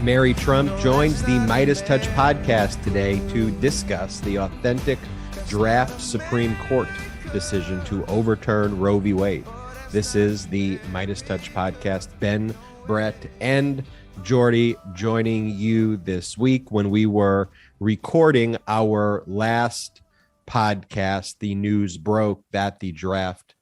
Mary Trump joins the MeidasTouch Podcast today to discuss the authentic draft Supreme Court decision to overturn Roe v. Wade. This is the MeidasTouch Podcast. Ben, Brett, and Jordy joining you this week. When we were recording our last podcast, the news broke that the draft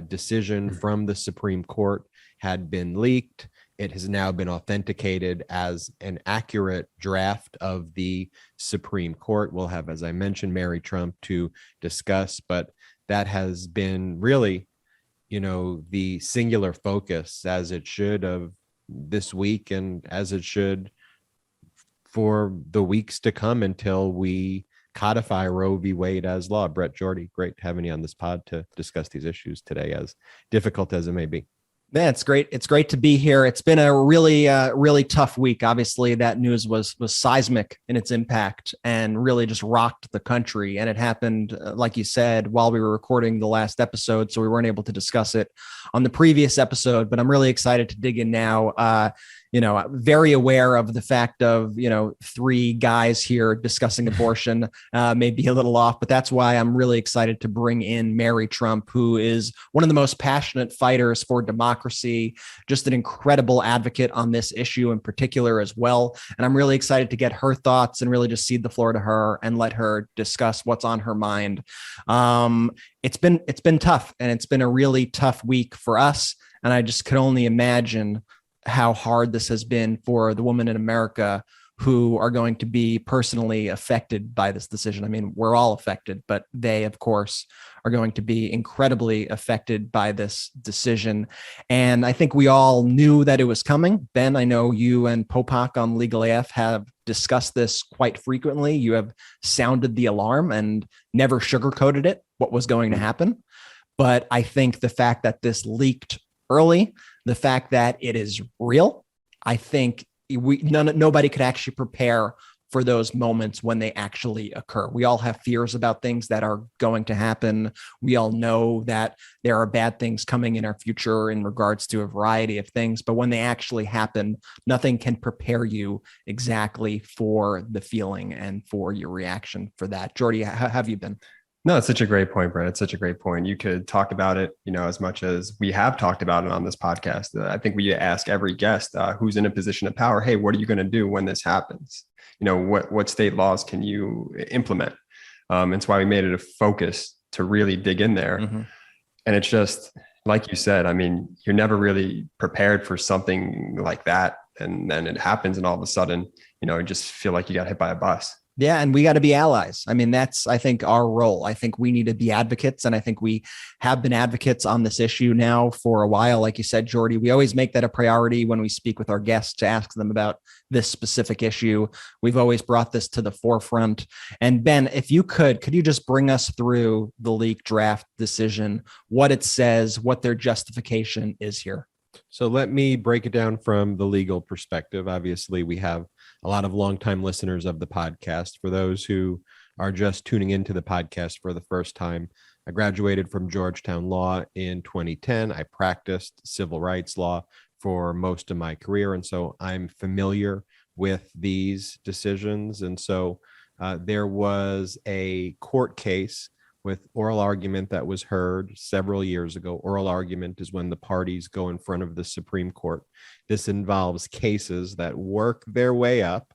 decision from the Supreme Court had been leaked. It has now been authenticated as an accurate draft of the Supreme Court. We'll have, as I mentioned, Mary Trump to discuss, but that has been really, the singular focus, as it should, of this week and as it should for the weeks to come until we codify Roe v. Wade as law. Brett, Jordy, great having you on this pod to discuss these issues today, as difficult as it may be. Man, it's great. It's great to be here. It's been a really tough week. Obviously, that news was seismic in its impact and really just rocked the country. And it happened, like you said, while we were recording the last episode, so we weren't able to discuss it on the previous episode. But I'm really excited to dig in now. Very aware of the fact of, three guys here discussing abortion may be a little off, but that's why I'm really excited to bring in Mary Trump, who is one of the most passionate fighters for democracy, just an incredible advocate on this issue in particular as well. And I'm really excited to get her thoughts and really just cede the floor to her and let her discuss what's on her mind. It's been tough, and it's been a really tough week for us. And I just could only imagine how hard this has been for the women in America who are going to be personally affected by this decision. I mean, we're all affected, but they, of course, are going to be incredibly affected by this decision. And I think we all knew that it was coming. Ben, I know you and Popak on Legal AF have discussed this quite frequently. You have sounded the alarm and never sugarcoated it, what was going to happen. But I think the fact that this leaked early, the fact that it is real, I think nobody could actually prepare for those moments when they actually occur. We all have fears about things that are going to happen. We all know that there are bad things coming in our future in regards to a variety of things, but when they actually happen, nothing can prepare you exactly for the feeling and for your reaction for that. Jordy, how have you been? No, it's such a great point, Brett. It's such a great point. You could talk about it, as much as we have talked about it on this podcast. I think we ask every guest who's in a position of power, hey, what are you going to do when this happens? What state laws can you implement? It's why we made it a focus to really dig in there. Mm-hmm. And it's just, like you said, I mean, you're never really prepared for something like that. And then it happens, and all of a sudden, you just feel like you got hit by a bus. Yeah. And we got to be allies. I mean, that's, I think, our role. I think we need to be advocates. And I think we have been advocates on this issue now for a while. Like you said, Jordy, we always make that a priority when we speak with our guests to ask them about this specific issue. We've always brought this to the forefront. And Ben, if you could you just bring us through the leaked draft decision, what it says, what their justification is here? So let me break it down from the legal perspective. Obviously, we have a lot of longtime listeners of the podcast. For those who are just tuning into the podcast for the first time, I graduated from Georgetown Law in 2010. I practiced civil rights law for most of my career, and so I'm familiar with these decisions. And so there was a court case with oral argument that was heard several years ago. Oral argument is when the parties go in front of the Supreme Court. This involves cases that work their way up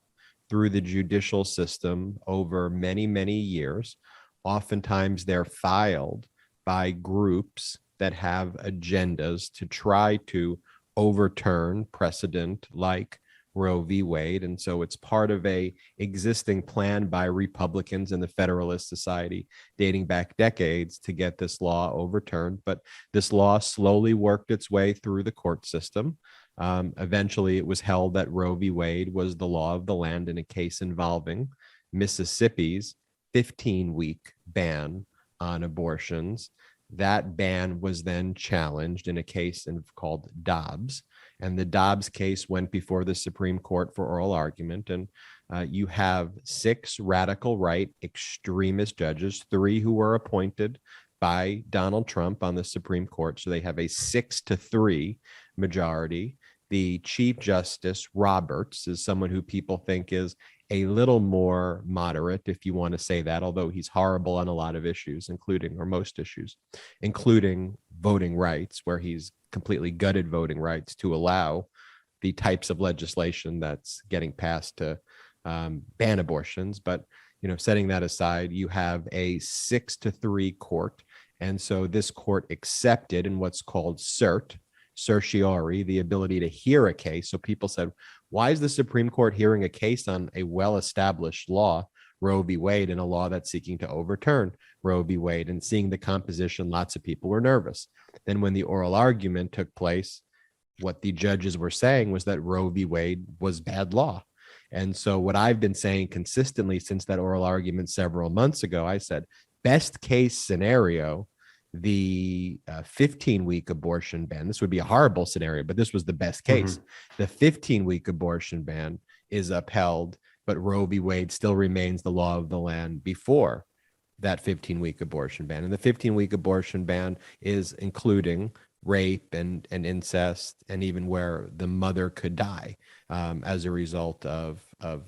through the judicial system over many, many years. Oftentimes they're filed by groups that have agendas to try to overturn precedent like Roe v. Wade. And so it's part of a existing plan by Republicans in the Federalist Society dating back decades to get this law overturned. But this law slowly worked its way through the court system. Eventually, it was held that Roe v. Wade was the law of the land in a case involving Mississippi's 15-week ban on abortions. That ban was then challenged in a case called Dobbs. And the Dobbs case went before the Supreme Court for oral argument. And you have 6 radical right extremist judges, 3 who were appointed by Donald Trump on the Supreme Court. So they have a 6-3 majority. The Chief Justice Roberts is someone who people think is a little more moderate, if you want to say that, although he's horrible on a lot of issues, including, or most issues, including voting rights, where he's completely gutted voting rights to allow the types of legislation that's getting passed to ban abortions. But, setting that aside, you have a 6-3 court. And so this court accepted in what's called certiorari, the ability to hear a case. So people said, why is the Supreme Court hearing a case on a well-established law, Roe v. Wade, and a law that's seeking to overturn Roe v. Wade? And seeing the composition, lots of people were nervous. Then when the oral argument took place, what the judges were saying was that Roe v. Wade was bad law. And so what I've been saying consistently since that oral argument several months ago, I said, best case scenario, the 15-week abortion ban, this would be a horrible scenario, but this was the best case. The 15-week abortion ban is upheld, but Roe v. Wade still remains the law of the land before that 15-week abortion ban. And the 15-week abortion ban is including rape and incest, and even where the mother could die as a result of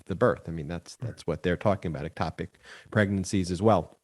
the birth. I mean, that's what they're talking about, ectopic pregnancies as well.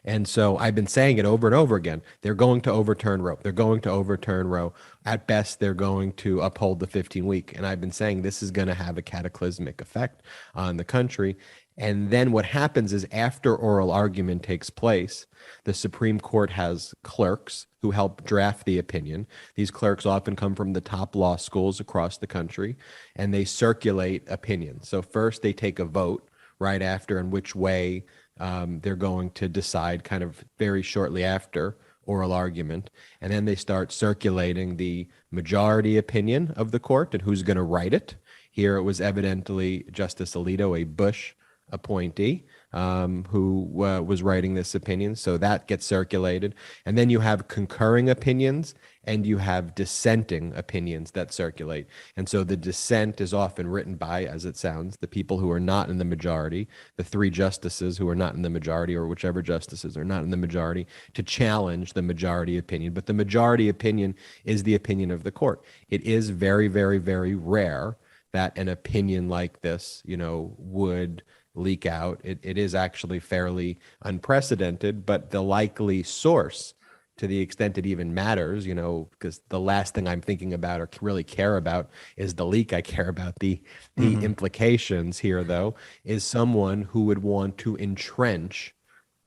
And so I've been saying it over and over again. They're going to overturn Roe. They're going to overturn Roe. At best, they're going to uphold the 15-week. And I've been saying this is going to have a cataclysmic effect on the country. And then what happens is, after oral argument takes place, the Supreme Court has clerks who help draft the opinion. These clerks often come from the top law schools across the country, and they circulate opinions. So first they take a vote right after in which way they're going to decide, kind of very shortly after oral argument. And then they start circulating the majority opinion of the court and who's going to write it. Here it was evidently Justice Alito, a Bush appointee, who was writing this opinion. So that gets circulated. And then you have concurring opinions and you have dissenting opinions that circulate. And so the dissent is often written by, as it sounds, the people who are not in the majority, the three justices who are not in the majority, or whichever justices are not in the majority, to challenge the majority opinion. But the majority opinion is the opinion of the court. It is very, very, very rare that an opinion like this, would leak out. It is actually fairly unprecedented, but the likely source, to the extent it even matters, because the last thing I'm thinking about or really care about is the leak. I care about the implications here, though, is someone who would want to entrench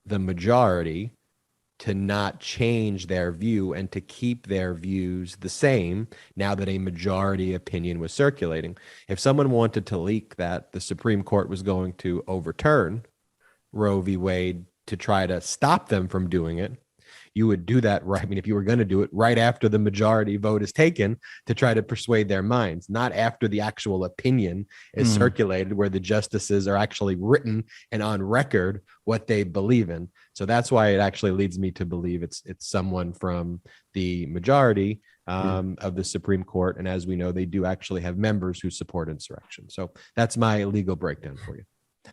the majority to not change their view and to keep their views the same now that a majority opinion was circulating. If someone wanted to leak that the Supreme Court was going to overturn Roe v. Wade to try to stop them from doing it, you would do that right. I mean, if you were going to do it right after the majority vote is taken to try to persuade their minds, not after the actual opinion is circulated, where the justices are actually written and on record what they believe in. So that's why it actually leads me to believe it's someone from the majority of the Supreme Court. And as we know, they do actually have members who support insurrection. So that's my legal breakdown for you.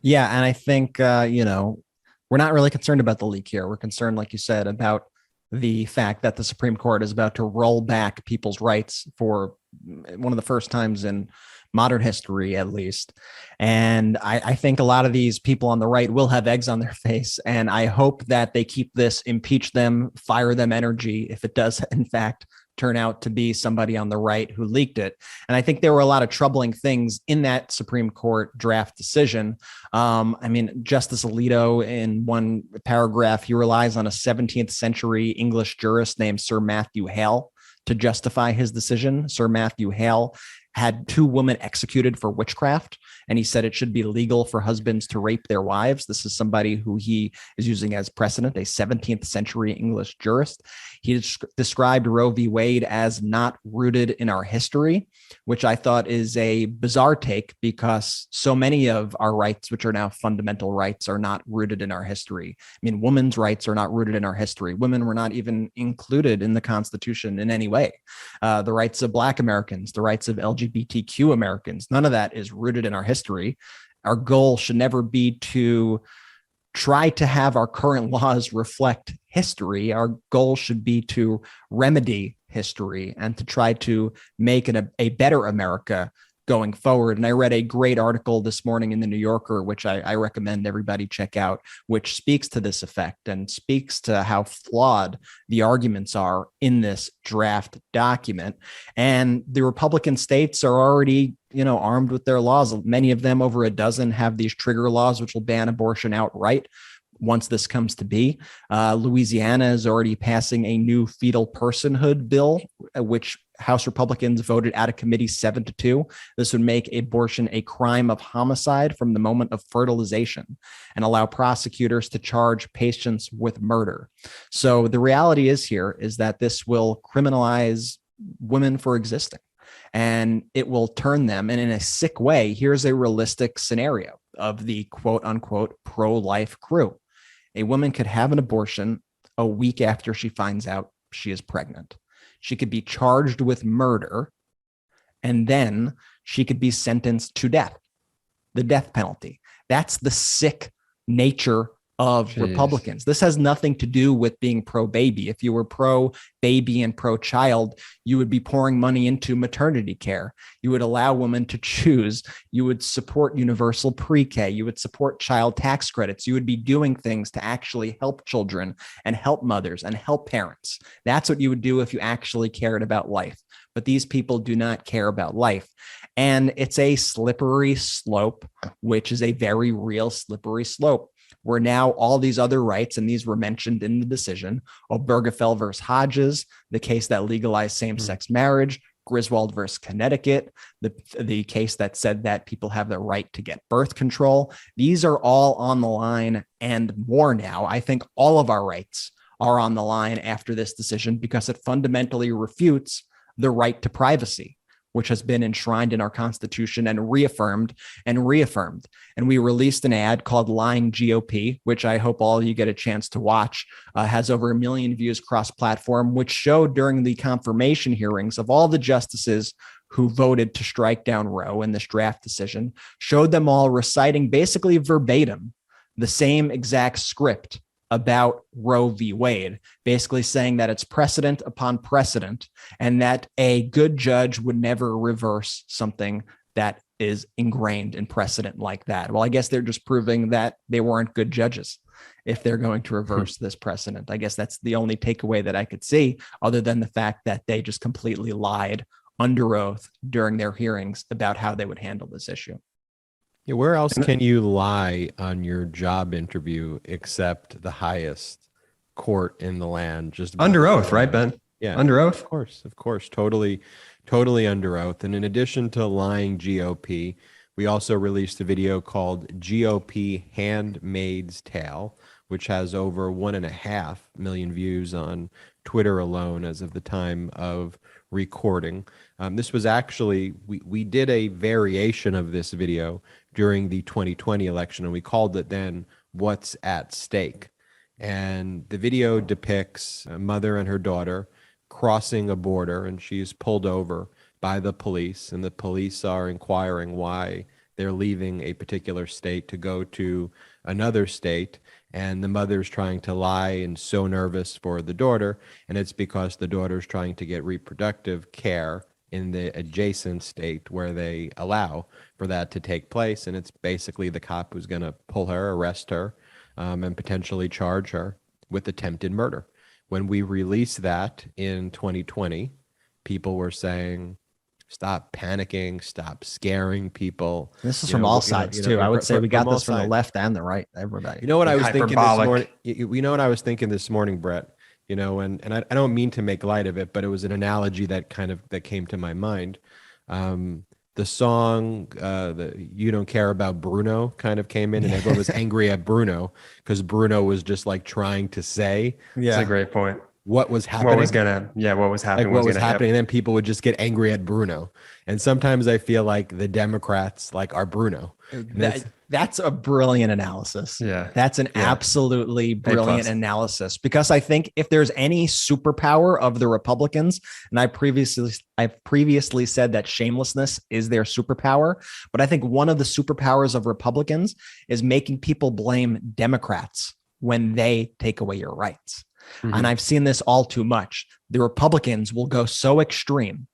Yeah. And I think, we're not really concerned about the leak here. We're concerned, like you said, about the fact that the Supreme Court is about to roll back people's rights for one of the first times in modern history, at least. And I think a lot of these people on the right will have eggs on their face. And I hope that they keep this impeach them, fire them energy, if it does, in fact, turn out to be somebody on the right who leaked it. And I think there were a lot of troubling things in that Supreme Court draft decision. Justice Alito, in one paragraph, he relies on a 17th century English jurist named Sir Matthew Hale to justify his decision. Sir Matthew Hale had 2 women executed for witchcraft, and he said it should be legal for husbands to rape their wives. This is somebody who he is using as precedent, a 17th century English jurist. He described Roe v. Wade as not rooted in our history, which I thought is a bizarre take, because so many of our rights, which are now fundamental rights, are not rooted in our history. I mean, women's rights are not rooted in our history. Women were not even included in the Constitution in any way. The rights of Black Americans, the rights of LGBTQ Americans, none of that is rooted in our history. Our goal should never be to try to have our current laws reflect history. Our goal should be to remedy history and to try to make it a better America going forward. And I read a great article this morning in the New Yorker, which I recommend everybody check out, which speaks to this effect and speaks to how flawed the arguments are in this draft document. And the Republican states are already, armed with their laws. Many of them, over a dozen, have these trigger laws, which will ban abortion outright once this comes to be. Louisiana is already passing a new fetal personhood bill, which House Republicans voted out of committee 7-2. This would make abortion a crime of homicide from the moment of fertilization and allow prosecutors to charge patients with murder. So the reality is that this will criminalize women for existing, and it will turn them, and in a sick way, here's a realistic scenario of the quote unquote pro-life crew. A woman could have an abortion a week after she finds out she is pregnant. She could be charged with murder, and then she could be sentenced to death, the death penalty. That's the sick nature of Republicans. This has nothing to do with being pro-baby. If you were pro-baby and pro-child, you would be pouring money into maternity care. You would allow women to choose. You would support universal pre-K. You would support child tax credits. You would be doing things to actually help children and help mothers and help parents. That's what you would do if you actually cared about life. But these people do not care about life. And it's a slippery slope, which is a very real slippery slope, where now all these other rights, and these were mentioned in the decision, Obergefell versus Hodges, the case that legalized same-sex marriage, Griswold versus Connecticut, the case that said that people have the right to get birth control. These are all on the line and more now. I think all of our rights are on the line after this decision because it fundamentally refutes the right to privacy, which has been enshrined in our Constitution and reaffirmed and reaffirmed. And we released an ad called Lying GOP, which I hope all of you get a chance to watch, has over 1 million views cross-platform, which showed during the confirmation hearings of all the justices who voted to strike down Roe in this draft decision, showed them all reciting basically verbatim the same exact script about Roe v. Wade, basically saying that it's precedent upon precedent and that a good judge would never reverse something that is ingrained in precedent like that. Well, I guess they're just proving that they weren't good judges if they're going to reverse this precedent. I guess that's the only takeaway that I could see, other than the fact that they just completely lied under oath during their hearings about how they would handle this issue. Yeah, where else can you lie on your job interview except the highest court in the land? Just under oath, right, Ben? Yeah, under oath. Of course, totally under oath. And in addition to Lying GOP, we also released a video called GOP Handmaid's Tale, which has over 1.5 million views on Twitter alone as of the time of recording. This was actually, we did a variation of this video during the 2020 election, and we called it then What's at Stake. And the video depicts a mother and her daughter crossing a border, and she's pulled over by the police, and the police are inquiring why they're leaving a particular state to go to another state. And the mother's trying to lie and so nervous for the daughter. And it's because the daughter's trying to get reproductive care in the adjacent state where they allow for that to take place. And it's basically the cop who's going to pull her, arrest her, and potentially charge her with attempted murder. When we released that in 2020, people were saying, stop panicking, stop scaring people. This is from all sides too. I would say we got this from the left and the right, everybody. You know what I was thinking this morning? You know what I was thinking this morning, Brett? And I don't mean to make light of it, but it was an analogy that came to my mind. The song, You Don't Care About Bruno kind of came in, and everyone was angry at Bruno because Bruno was just like trying to say. Yeah, that's a great point. what was happening. What was happening. Like what was happening. And then people would just get angry at Bruno. And sometimes I feel like the Democrats like are Bruno. That's a brilliant analysis. Yeah. That's an absolutely brilliant analysis, because I think if there's any superpower of the Republicans, and I've previously said that shamelessness is their superpower, but I think one of the superpowers of Republicans is making people blame Democrats when they take away your rights. Mm-hmm. And I've seen this all too much. The Republicans will go so extreme,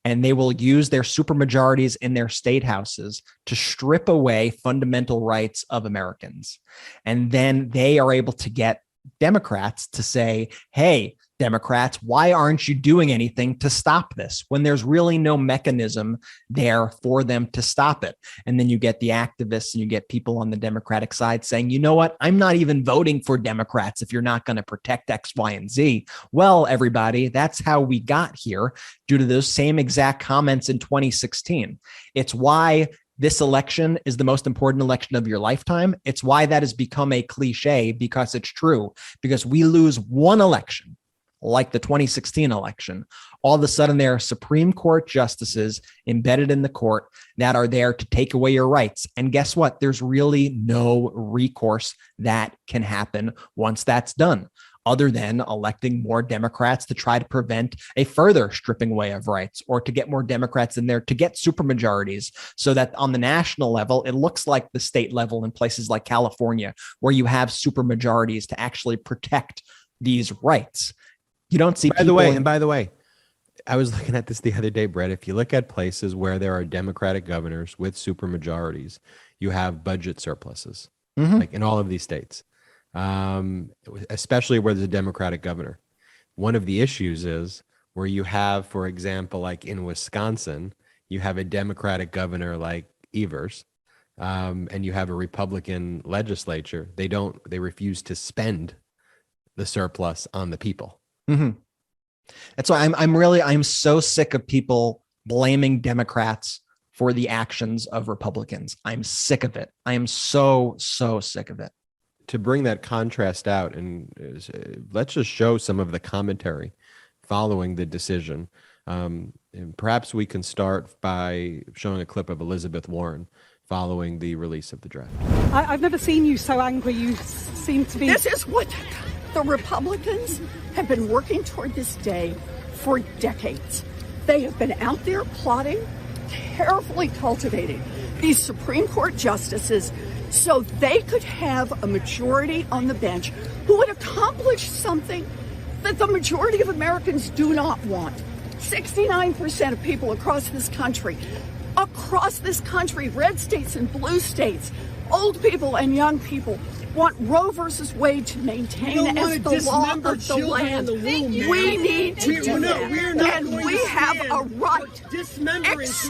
and they will use their supermajorities in their state houses to strip away fundamental rights of Americans. And then they are able to get Democrats to say, hey, Democrats, why aren't you doing anything to stop this, when there's really no mechanism there for them to stop it? And then you get the activists and you get people on the Democratic side saying, you know what, I'm not even voting for Democrats if you're not going to protect X, Y, and Z. Well, everybody, that's how we got here, due to those same exact comments in 2016. It's why this election is the most important election of your lifetime. It's why that has become a cliche, because it's true. Because we lose one election, like the 2016 election, all of a sudden there are Supreme Court justices embedded in the court that are there to take away your rights. And guess what? There's really no recourse that can happen once that's done, other than electing more Democrats to try to prevent a further stripping away of rights, or to get more Democrats in there to get supermajorities, so that on the national level, it looks like the state level in places like California, where you have supermajorities to actually protect these rights. You don't see. By the way, I was looking at this the other day, Brett. If you look at places where there are Democratic governors with supermajorities, you have budget surpluses, like in all of these states, especially where there's a Democratic governor. One of the issues is where you have, for example, like in Wisconsin, you have a Democratic governor like Evers, and you have a Republican legislature. They refuse to spend the surplus on the people. Mm-hmm. That's why I'm so sick of people blaming Democrats for the actions of Republicans. I'm sick of it. I am so sick of it. To bring that contrast out, and let's just show some of the commentary following the decision. And perhaps we can start by showing a clip of Elizabeth Warren following the release of the draft. I've never seen you so angry. You seem to be... This is what the Republicans have been working toward this day for decades. They have been out there plotting, carefully cultivating these Supreme Court justices so they could have a majority on the bench who would accomplish something that the majority of Americans do not want. 69% of people across this country, red states and blue states, old people and young people, want Roe versus Wade to maintain as the law of the land. We need to do that. And we have a right. Extremists,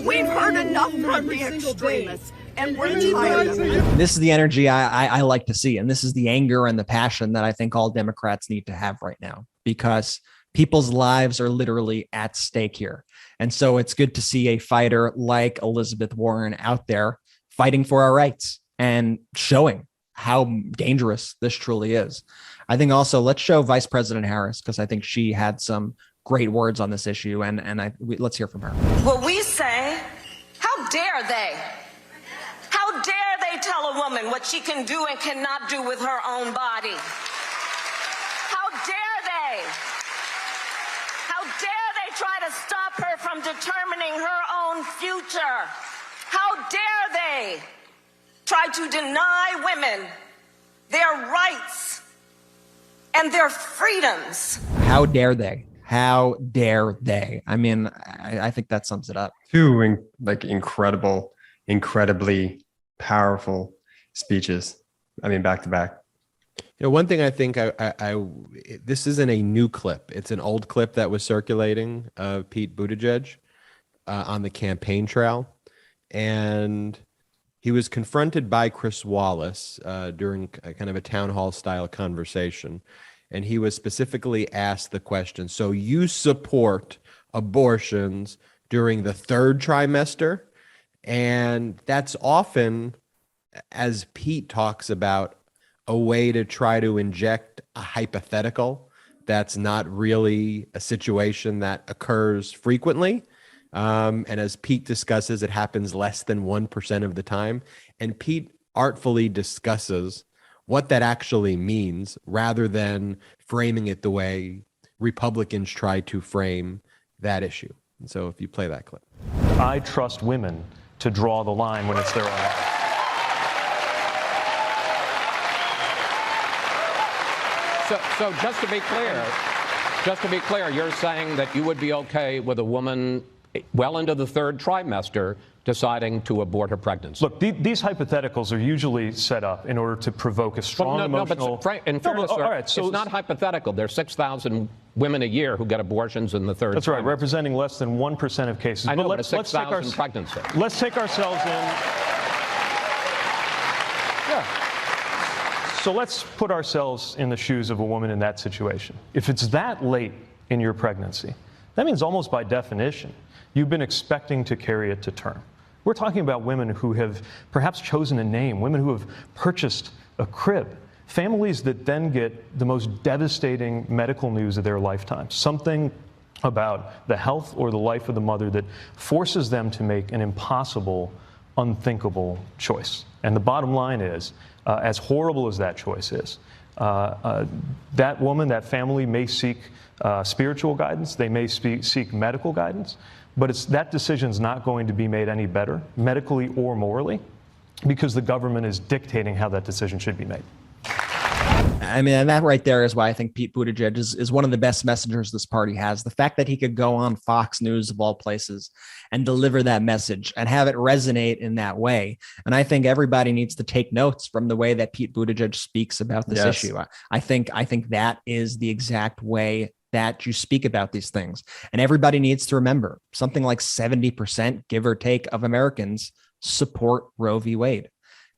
we've heard enough from the extremists. And we're tired of it. This is the energy I like to see. And this is the anger and the passion that I think all Democrats need to have right now, because people's lives are literally at stake here. And so it's good to see a fighter like Elizabeth Warren out there fighting for our rights and showing how dangerous this truly is. I think also let's show Vice President Harris, because I think she had some great words on this issue. Let's hear from her. Well, we say, how dare they? How dare they tell a woman what she can do and cannot do with her own body? How dare they? How dare they try to stop her from determining her own future? How dare they try to deny women their rights and their freedoms? How dare they? How dare they? I mean, I think that sums it up. Two incredibly powerful speeches. I mean, back to back. One thing I think this isn't a new clip. It's an old clip that was circulating of Pete Buttigieg on the campaign trail. And he was confronted by Chris Wallace during a kind of a town hall style conversation. And he was specifically asked the question, so you support abortions during the third trimester? And that's often, as Pete talks about, a way to try to inject a hypothetical that's not really a situation that occurs frequently. And as Pete discusses, it happens less than 1% of the time. And Pete artfully discusses what that actually means rather than framing it the way Republicans try to frame that issue. And so if you play that clip. I trust women to draw the line when it's their own. So just to be clear, you're saying that you would be okay with a woman well into the third trimester deciding to abort her pregnancy? Look, these hypotheticals are usually set up in order to provoke a strong emotional... in fairness, sir, all right, so it's not hypothetical. There's 6,000 women a year who get abortions in the third trimester. That's right, representing less than 1% of cases. I know, but 6,000 pregnancies. Let's take ourselves in... Yeah. So let's put ourselves in the shoes of a woman in that situation. If it's that late in your pregnancy, that means almost by definition, you've been expecting to carry it to term. We're talking about women who have perhaps chosen a name, women who have purchased a crib, families that then get the most devastating medical news of their lifetime, something about the health or the life of the mother that forces them to make an impossible, unthinkable choice. And the bottom line is, as horrible as that choice is, that woman, that family may seek spiritual guidance, they may seek medical guidance, but that decision's not going to be made any better, medically or morally, because the government is dictating how that decision should be made. I mean, and that right there is why I think Pete Buttigieg is one of the best messengers this party has. The fact that he could go on Fox News of all places and deliver that message and have it resonate in that way. And I think everybody needs to take notes from the way that Pete Buttigieg speaks about this issue. I think that is the exact way that you speak about these things. And everybody needs to remember something like 70%, give or take, of Americans support Roe v. Wade.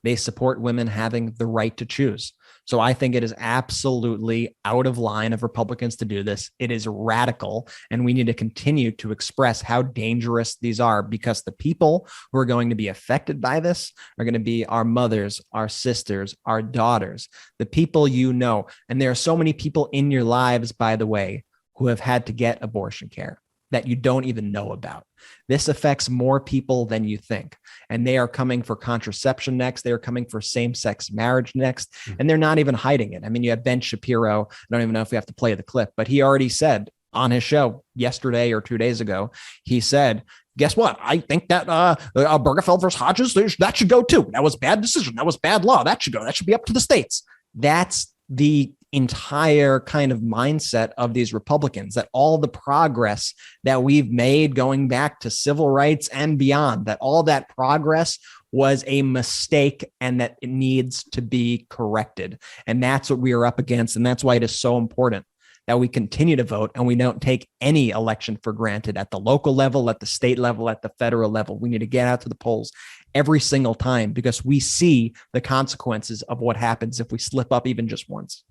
They support women having the right to choose. So I think it is absolutely out of line of Republicans to do this. It is radical, and we need to continue to express how dangerous these are, because the people who are going to be affected by this are going to be our mothers, our sisters, our daughters, the people you know. And there are so many people in your lives, by the way, who have had to get abortion care that you don't even know about. This affects more people than you think. And they are coming for contraception next. They are coming for same-sex marriage next. And they're not even hiding it. I mean, you have Ben Shapiro. I don't even know if we have to play the clip, but he already said on his show yesterday or 2 days ago, he said, guess what? I think that Bergefell versus Hodges, that should go too. That was a bad decision. That was bad law. That should go. That should be up to the states. That's the entire kind of mindset of these Republicans, that all the progress that we've made going back to civil rights and beyond, that all that progress was a mistake and that it needs to be corrected. And that's what we are up against. And that's why it is so important that we continue to vote and we don't take any election for granted at the local level, at the state level, at the federal level. We need to get out to the polls every single time, because we see the consequences of what happens if we slip up even just once.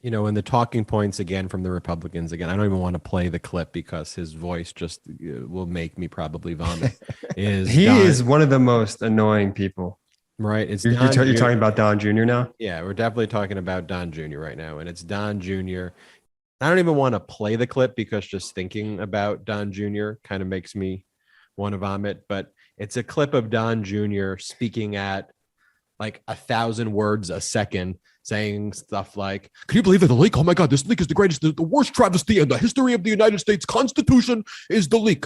You know, and the talking points again from the Republicans, again, I don't even want to play the clip because his voice just will make me probably vomit. He is one of the most annoying people. Right. It's you're talking about Don Jr. now? Yeah, we're definitely talking about Don Jr. right now. And it's Don Jr. I don't even want to play the clip because just thinking about Don Jr. kind of makes me want to vomit. But it's a clip of Don Jr. speaking at like 1,000 words a second, saying stuff like, can you believe that the leak? Oh my God, this leak is the greatest, the worst travesty in the history of the United States Constitution is the leak.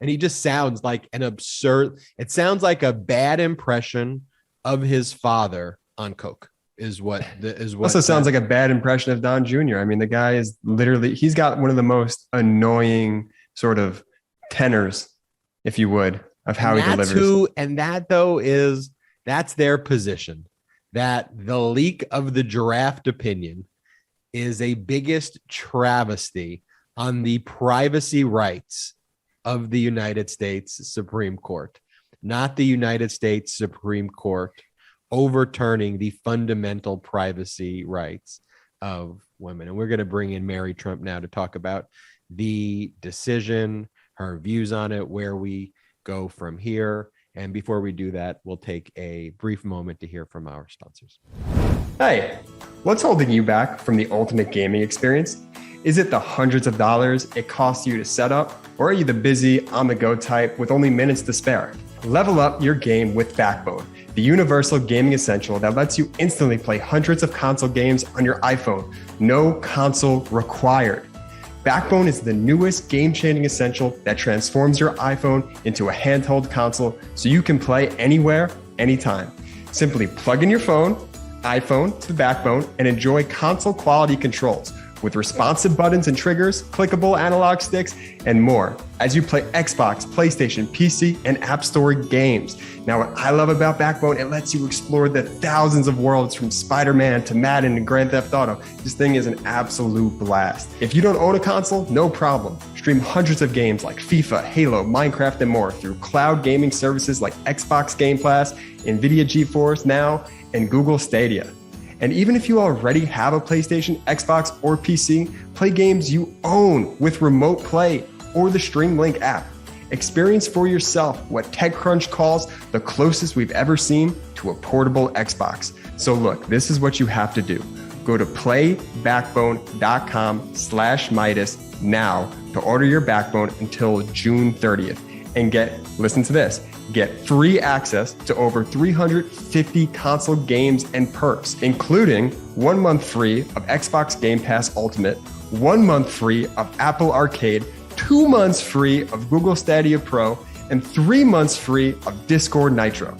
And he just sounds like an absurd, it sounds like a bad impression of his father on coke. Also sounds like a bad impression of Don Jr. I mean, the guy is literally, he's got one of the most annoying sort of tenors, if you would, of how he delivers. That's their position, that the leak of the draft opinion is a biggest travesty on the privacy rights of the United States Supreme Court, not the United States Supreme Court overturning the fundamental privacy rights of women. And we're going to bring in Mary Trump now to talk about the decision, her views on it, where we go from here. And before we do that, we'll take a brief moment to hear from our sponsors. Hey, What's holding you back from the ultimate gaming experience? Is it the hundreds of dollars it costs you to set up, or are you the busy, on-the-go type with only minutes to spare? Level up your game with Backbone, the universal gaming essential that lets you instantly play hundreds of console games on your iPhone. No console required. Backbone is the newest game-changing essential that transforms your iPhone into a handheld console so you can play anywhere, anytime. Simply plug in your iPhone to the Backbone and enjoy console quality controls with responsive buttons and triggers, clickable analog sticks, and more as you play Xbox, PlayStation, PC, and App Store games. Now, what I love about Backbone, it lets you explore the thousands of worlds from Spider-Man to Madden and Grand Theft Auto. This thing is an absolute blast. If you don't own a console, no problem. Stream hundreds of games like FIFA, Halo, Minecraft, and more through cloud gaming services like Xbox Game Pass, NVIDIA GeForce Now, and Google Stadia. And even if you already have a PlayStation, Xbox, or PC, play games you own with Remote Play or the Stream Link app. Experience for yourself what TechCrunch calls the closest we've ever seen to a portable Xbox. So look, this is what you have to do. Go to playbackbone.com/Meidas now to order your Backbone until June 30th and listen to this, get free access to over 350 console games and perks, including 1 month free of Xbox Game Pass Ultimate, 1 month free of Apple Arcade, 2 months free of Google Stadia Pro, and 3 months free of Discord Nitro.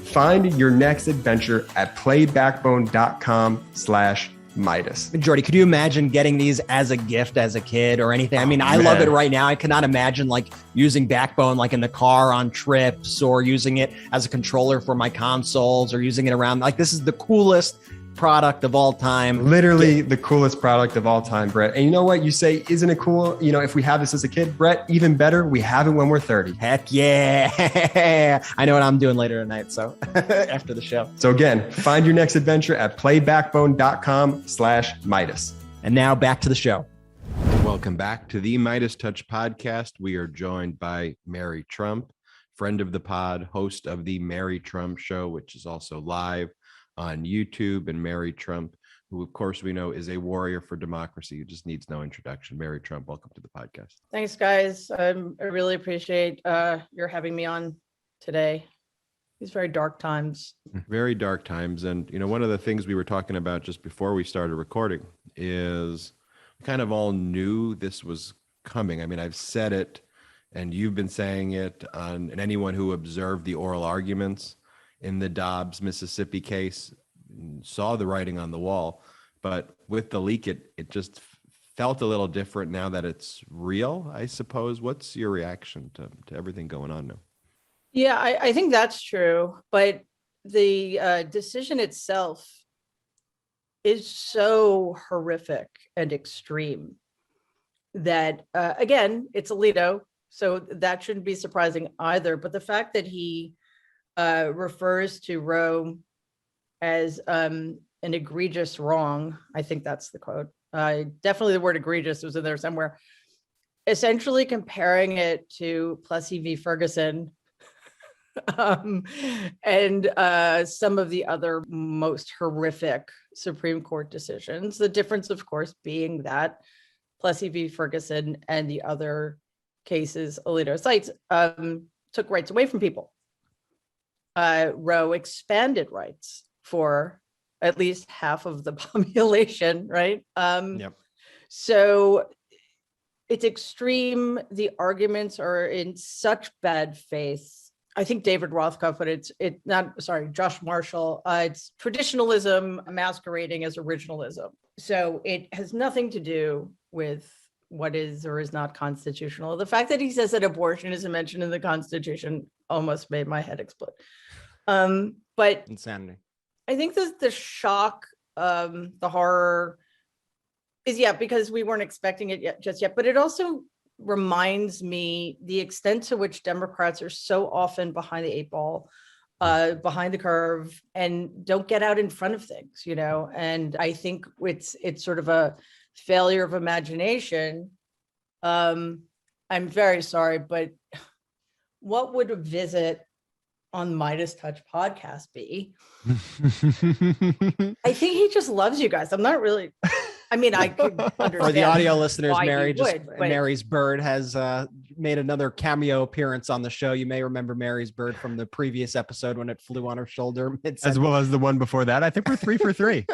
Find your next adventure at playbackbone.com/Meidas. Jordy, could you imagine getting these as a gift as a kid or anything? I mean, I love it right now. I cannot imagine like using Backbone like in the car on trips or using it as a controller for my consoles or using it around. Like, this is the coolest product of all time. Literally the coolest product of all time, Brett. And you know what? You say, isn't it cool? You know, if we have this as a kid, Brett, even better, we have it when we're 30. Heck yeah. I know what I'm doing later tonight. So after the show. So again, find your next adventure at playbackbone.com/Meidas. And now back to the show. Welcome back to the MeidasTouch Podcast. We are joined by Mary Trump, friend of the pod, host of the Mary Trump Show, which is also live on YouTube, and Mary Trump, who of course we know is a warrior for democracy, who just needs no introduction. Mary Trump, welcome to the podcast. Thanks, guys. I really appreciate your having me on today. These very dark times. Very dark times. And, you know, one of the things we were talking about just before we started recording is we kind of all knew this was coming. I mean, I've said it and you've been saying it and anyone who observed the oral arguments in the Dobbs, Mississippi case saw the writing on the wall. But with the leak, it just felt a little different now that it's real, I suppose. What's your reaction to everything going on now? Yeah, I think that's true. But the decision itself is so horrific and extreme that, again, it's Alito, so that shouldn't be surprising either. But the fact that he refers to Roe as an egregious wrong, I think that's the quote. Definitely the word egregious was in there somewhere. Essentially comparing it to Plessy v. Ferguson and some of the other most horrific Supreme Court decisions. The difference, of course, being that Plessy v. Ferguson and the other cases Alito cites took rights away from people. Roe expanded rights for at least half of the population, right? Yep. So it's extreme. The arguments are in such bad faith. I think David Rothkopf, but Josh Marshall, it's traditionalism masquerading as originalism. So it has nothing to do with what is or is not constitutional. The fact that he says that abortion isn't mentioned in the Constitution almost made my head explode. But insanity. I think the shock, the horror is, because we weren't expecting it just yet, but it also reminds me the extent to which Democrats are so often behind the eight ball, behind the curve, and don't get out in front of things, and I think it's sort of a failure of imagination. I'm very sorry, but what would a visit on MeidasTouch Podcast, B. I think he just loves you guys. I'm not really. I mean, I could understand. For the audio listeners, why Mary he would, but- Mary's bird has made another cameo appearance on the show. You may remember Mary's bird from the previous episode when it flew on her shoulder. As well as the one before that. I think we're 3 for 3.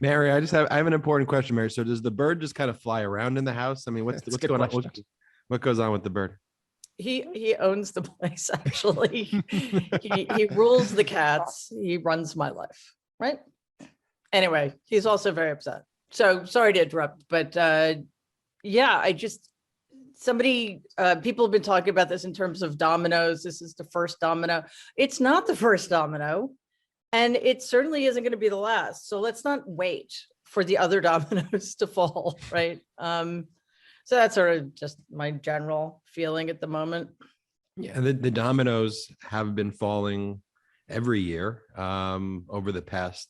Mary, I have an important question, Mary. So does the bird just kind of fly around in the house? I mean, what's going on? What goes on with the bird? He owns the place, actually. he rules the cats. He runs my life, right? Anyway, he's also very upset. So sorry to interrupt, but yeah, people have been talking about this in terms of dominoes. This is the first domino. It's not the first domino, and it certainly isn't going to be the last. So let's not wait for the other dominoes to fall, right? So that's sort of just my general feeling at the moment. Yeah, the dominoes have been falling every year over the past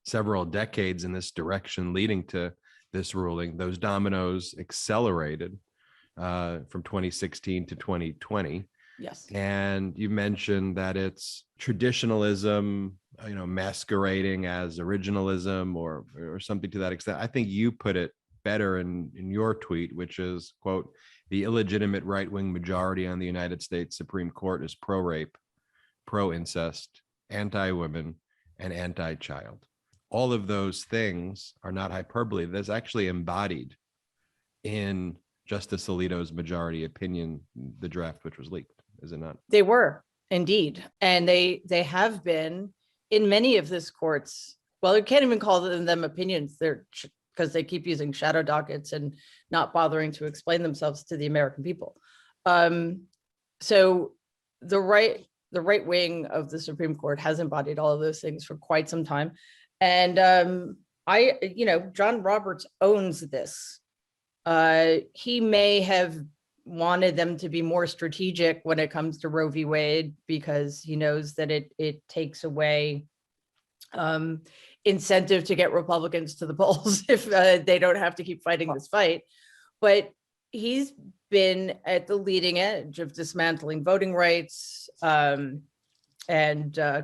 several decades in this direction, leading to this ruling. Those dominoes accelerated from 2016 to 2020. Yes. And you mentioned that it's traditionalism, masquerading as originalism or something to that extent. I think you put it better in your tweet, which is, quote, "The illegitimate right-wing majority on the United States Supreme Court is pro-rape, pro-incest, anti-women, and anti-child." All of those things are not hyperbole. That's actually embodied in Justice Alito's majority opinion, the draft which was leaked, is it not? They were indeed. And they have been in many of this court's, well, you can't even call them opinions. They're because they keep using shadow dockets and not bothering to explain themselves to the American people. So the right wing of the Supreme Court has embodied all of those things for quite some time. And John Roberts owns this. He may have wanted them to be more strategic when it comes to Roe v. Wade, because he knows that it takes away incentive to get Republicans to the polls if they don't have to keep fighting this fight. But he's been at the leading edge of dismantling voting rights and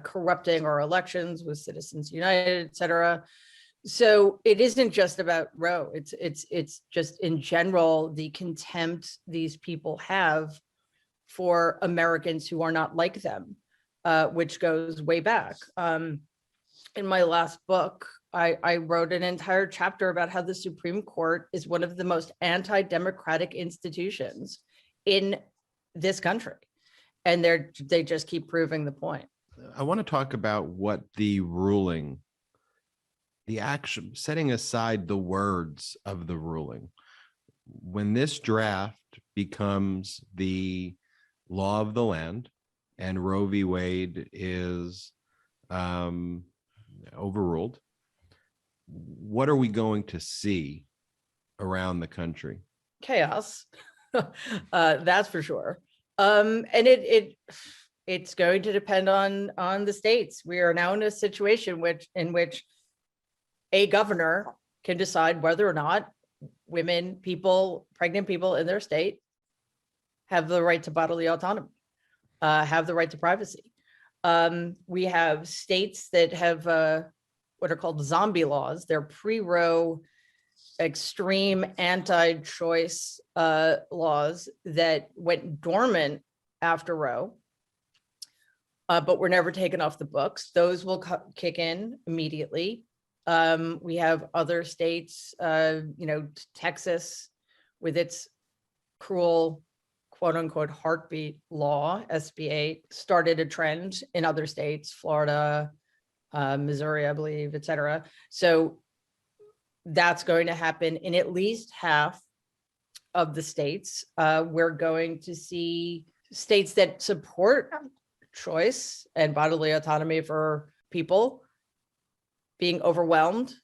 corrupting our elections with Citizens United, et cetera. So it isn't just about Roe. It's just in general the contempt these people have for Americans who are not like them, which goes way back. In my last book, I wrote an entire chapter about how the Supreme Court is one of the most anti-democratic institutions in this country. And they just keep proving the point. I want to talk about what the ruling, the action, setting aside the words of the ruling, when this draft becomes the law of the land and Roe v. Wade is overruled, what are we going to see around the country? Chaos, that's for sure. And it's going to depend on the states. We are now in a situation in which a governor can decide whether or not women, pregnant people in their state have the right to bodily autonomy, have the right to privacy. We have states that have what are called zombie laws. They're pre-Roe extreme anti-choice laws that went dormant after Roe, but were never taken off the books. Those will kick in immediately. We have other states, Texas with its cruel, quote unquote, heartbeat law, SB 8, started a trend in other states, Florida, Missouri, I believe, et cetera. So that's going to happen in at least half of the states. We're going to see states that support choice and bodily autonomy for people being overwhelmed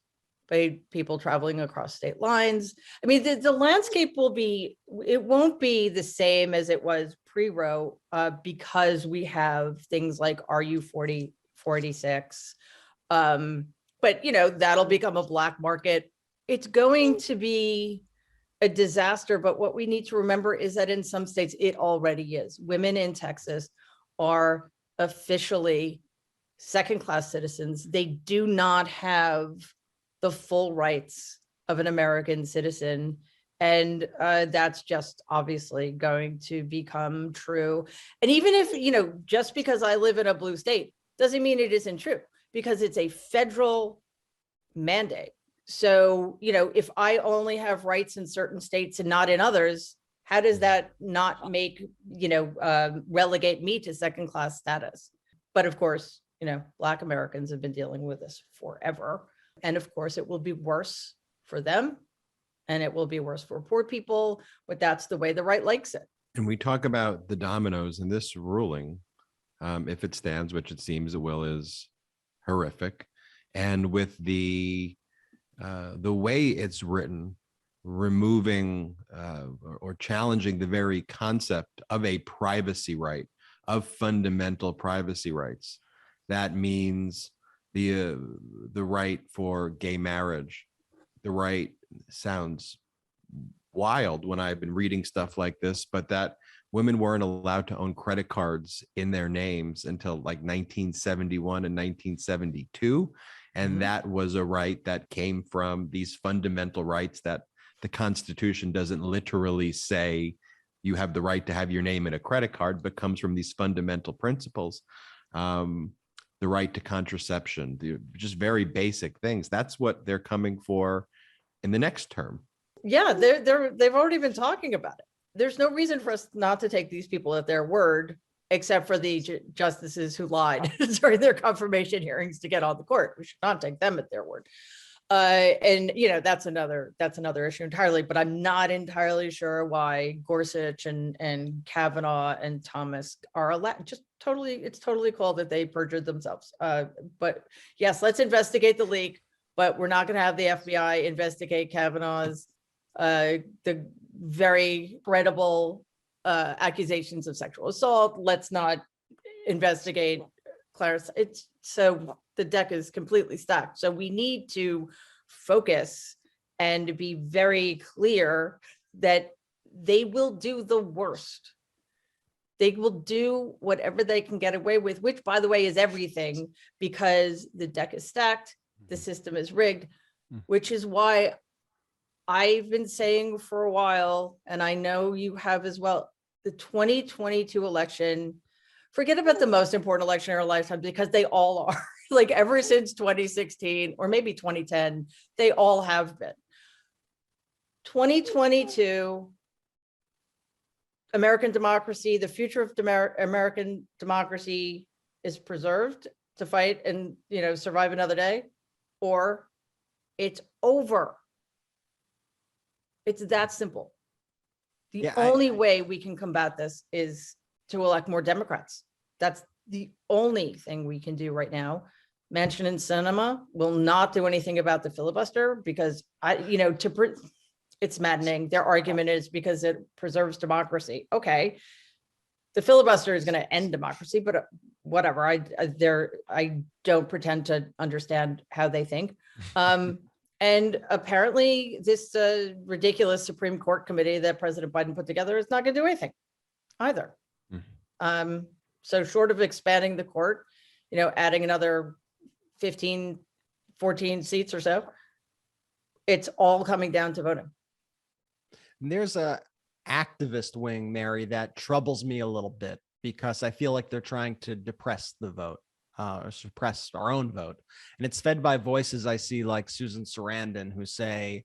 by people traveling across state lines. I mean, the landscape won't be the same as it was pre-Roe because we have things like RU 46. But, that'll become a black market. It's going to be a disaster. But what we need to remember is that in some states, it already is. Women in Texas are officially second-class citizens. They do not have the full rights of an American citizen. And that's just obviously going to become true. And even if, just because I live in a blue state doesn't mean it isn't true, because it's a federal mandate. So, if I only have rights in certain states and not in others, how does that not make, relegate me to second class status? But of course, Black Americans have been dealing with this forever. And of course, it will be worse for them. And it will be worse for poor people, but that's the way the right likes it. And we talk about the dominoes in this ruling, if it stands, which it seems it will, is horrific. And with the way it's written, removing or challenging the very concept of a privacy right, of fundamental privacy rights. That means the right for gay marriage, the right sounds wild when I've been reading stuff like this, but that women weren't allowed to own credit cards in their names until like 1971 and 1972. And that was a right that came from these fundamental rights that the Constitution doesn't literally say you have the right to have your name in a credit card, but comes from these fundamental principles. The right to contraception, just very basic things. That's what they're coming for in the next term. Yeah, they've already been talking about it. There's no reason for us not to take these people at their word, except for the justices who lied during their confirmation hearings to get on the court. We should not take them at their word. And that's another issue entirely. But I'm not entirely sure why Gorsuch and Kavanaugh and Thomas are allowed. It's totally cool that they perjured themselves. But yes, let's investigate the leak. But we're not going to have the FBI investigate Kavanaugh's the very credible accusations of sexual assault. Let's not investigate Clarice. So the deck is completely stacked. So we need to focus and be very clear that they will do the worst. They will do whatever they can get away with, which, by the way, is everything, because the deck is stacked. The system is rigged, which is why I've been saying for a while, and I know you have as well, the 2022 election, forget about the most important election in our lifetime, because they all are. Like ever since 2016 or maybe 2010, they all have been. 2022, American democracy, the future of American democracy is preserved to fight and survive another day, or it's over. It's that simple. The only way we can combat this is to elect more Democrats. That's the only thing we can do right now. Manchin and Sinema will not do anything about the filibuster because it's maddening. Their argument is because it preserves democracy. Okay, the filibuster is going to end democracy, but whatever. I don't pretend to understand how they think. And apparently this ridiculous Supreme Court committee that President Biden put together is not going to do anything either. So short of expanding the court, adding another 15, 14 seats or so, it's all coming down to voting. There's a activist wing, Mary, that troubles me a little bit because I feel like they're trying to depress the vote. Or suppress our own vote. And it's fed by voices I see like Susan Sarandon, who say,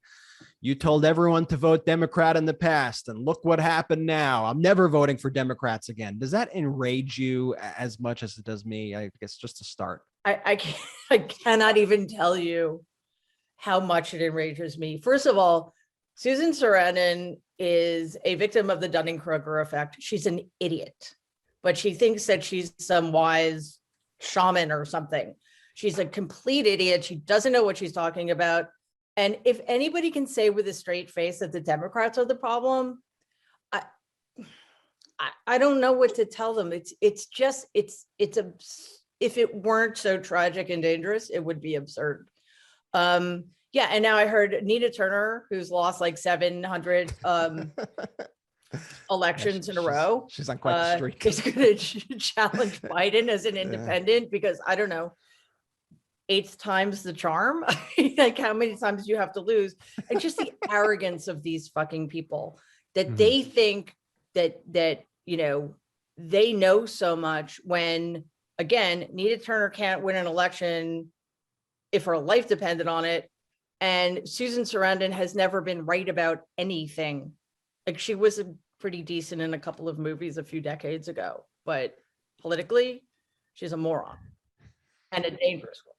you told everyone to vote Democrat in the past, and look what happened now. I'm never voting for Democrats again. Does that enrage you as much as it does me? I guess just to start. I cannot even tell you how much it enrages me. First of all, Susan Sarandon is a victim of the Dunning-Kruger effect. She's an idiot, but she thinks that she's some wise shaman or something. She's a complete idiot. She doesn't know what she's talking about. And if anybody can say with a straight face that the Democrats are the problem, I don't know what to tell them. If it weren't so tragic and dangerous, it would be absurd. And now I heard Nina Turner, who's lost like 700 elections in a row. She's on quite the streak. Is going to challenge Biden as an independent because I don't know, 8 times the charm. Like how many times you have to lose, and just the arrogance of these fucking people that they think that they know so much when, again, Nita Turner can't win an election if her life depended on it. And Susan Sarandon has never been right about anything. Like she was pretty decent in a couple of movies a few decades ago, but politically, she's a moron and a dangerous one.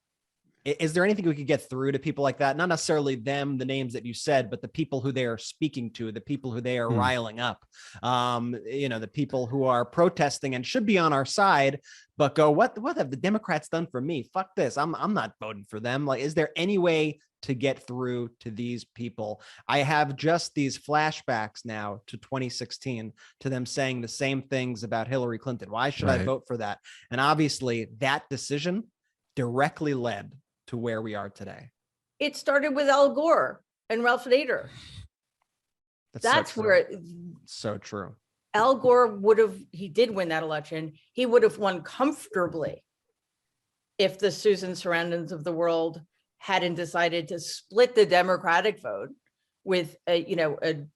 Is there anything we could get through to people like that? Not necessarily them, the names that you said, but the people who they are speaking to, the people who they are riling up, the people who are protesting and should be on our side, but go, what have the Democrats done for me? Fuck this. I'm not voting for them. Like, is there any way to get through to these people? I have just these flashbacks now to 2016, to them saying the same things about Hillary Clinton. Why should I vote for that? And obviously that decision directly led to where we are today. It started with Al Gore and Ralph Nader. That's so where so true. Al Gore he did win that election. He would have won comfortably if the Susan Sarandons of the world hadn't decided to split the Democratic vote with a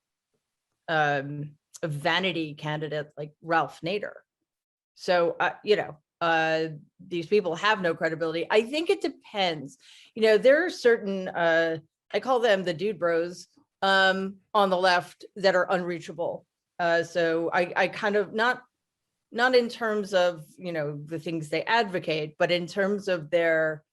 vanity candidate like Ralph Nader. So, these people have no credibility. I think it depends. There are certain, I call them the dude bros on the left that are unreachable. So I kind of not in terms of, the things they advocate, but in terms of their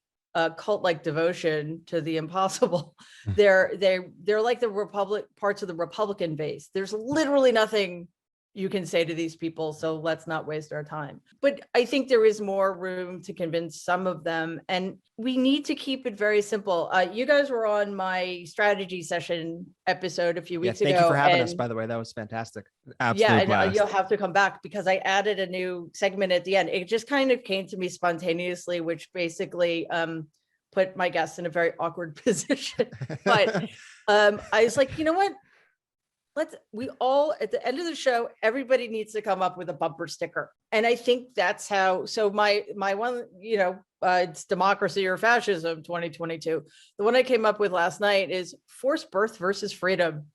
cult-like devotion to the impossible. They're like the parts of the Republican base. There's literally nothing you can say to these people, so let's not waste our time. But I think there is more room to convince some of them, and we need to keep it very simple. You guys were on my strategy session episode a few weeks ago. Thank you for having us, by the way. That was fantastic. Absolute blast. You'll have to come back because I added a new segment at the end. It just kind of came to me spontaneously, which basically put my guests in a very awkward position. But I was like, you know what? We all, at the end of the show, everybody needs to come up with a bumper sticker. And I think that's how, so my one, it's democracy or fascism 2022. The one I came up with last night is forced birth versus freedom.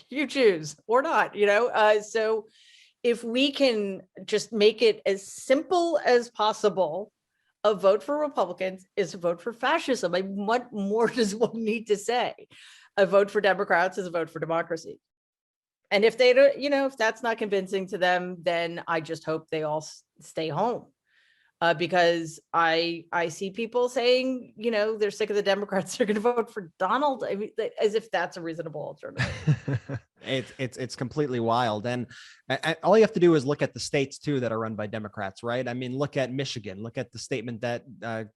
You choose or not, so if we can just make it as simple as possible, a vote for Republicans is a vote for fascism. Like, what more does one need to say? A vote for Democrats is a vote for democracy. And if they don't, if that's not convincing to them, then I just hope they all stay home. Because I see people saying, they're sick of the Democrats, they're going to vote for Donald. I mean, as if that's a reasonable alternative. It's completely wild. And all you have to do is look at the states too that are run by Democrats, right? I mean, look at Michigan, look at the statement that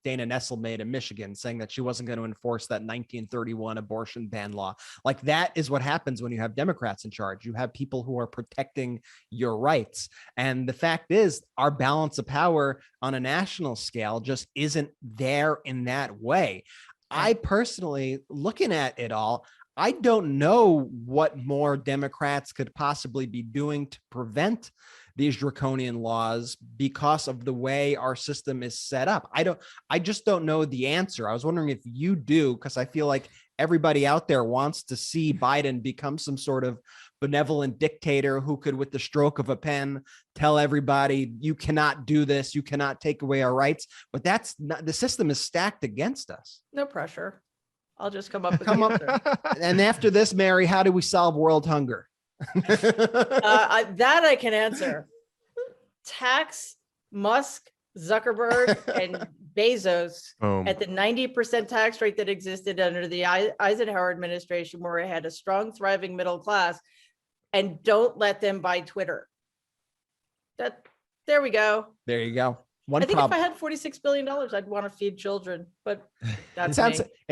Dana Nessel made in Michigan saying that she wasn't going to enforce that 1931 abortion ban law. Like, that is what happens when you have Democrats in charge. You have people who are protecting your rights. And the fact is, our balance of power on a national scale just isn't there in that way. I personally, looking at it all, I don't know what more Democrats could possibly be doing to prevent these draconian laws because of the way our system is set up. I just don't know the answer. I was wondering if you do, because I feel like everybody out there wants to see Biden become some sort of benevolent dictator who could, with the stroke of a pen, tell everybody, you cannot do this, you cannot take away our rights. But that's not, the system is stacked against us. No pressure. I'll just come up with the answer. And after this, Mary, how do we solve world hunger? That I can answer. Tax Musk, Zuckerberg, and Bezos at the 90% tax rate that existed under the Eisenhower administration, where it had a strong, thriving middle class, and don't let them buy Twitter. There we go. There you go. I think if I had $46 billion, I'd want to feed children, but it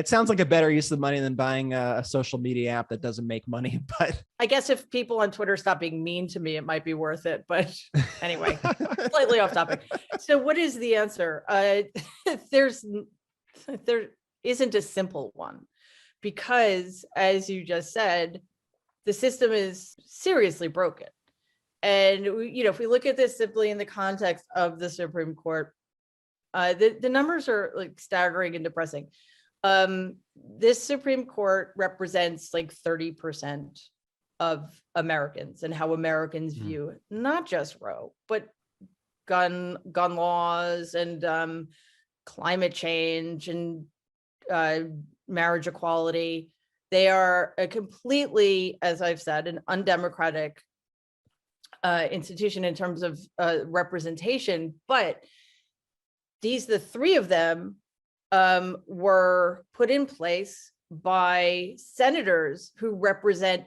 sounds like a better use of money than buying a social media app that doesn't make money. But I guess if people on Twitter stop being mean to me, it might be worth it. But anyway, slightly off topic. So what is the answer? There isn't a simple one, because as you just said, the system is seriously broken. And if we look at this simply in the context of the Supreme Court, the numbers are like staggering and depressing. This Supreme Court represents like 30% of Americans and how Americans view not just Roe, but gun laws and climate change and marriage equality. They are a completely, as I've said, an undemocratic institution in terms of representation. But the three of them were put in place by senators who represent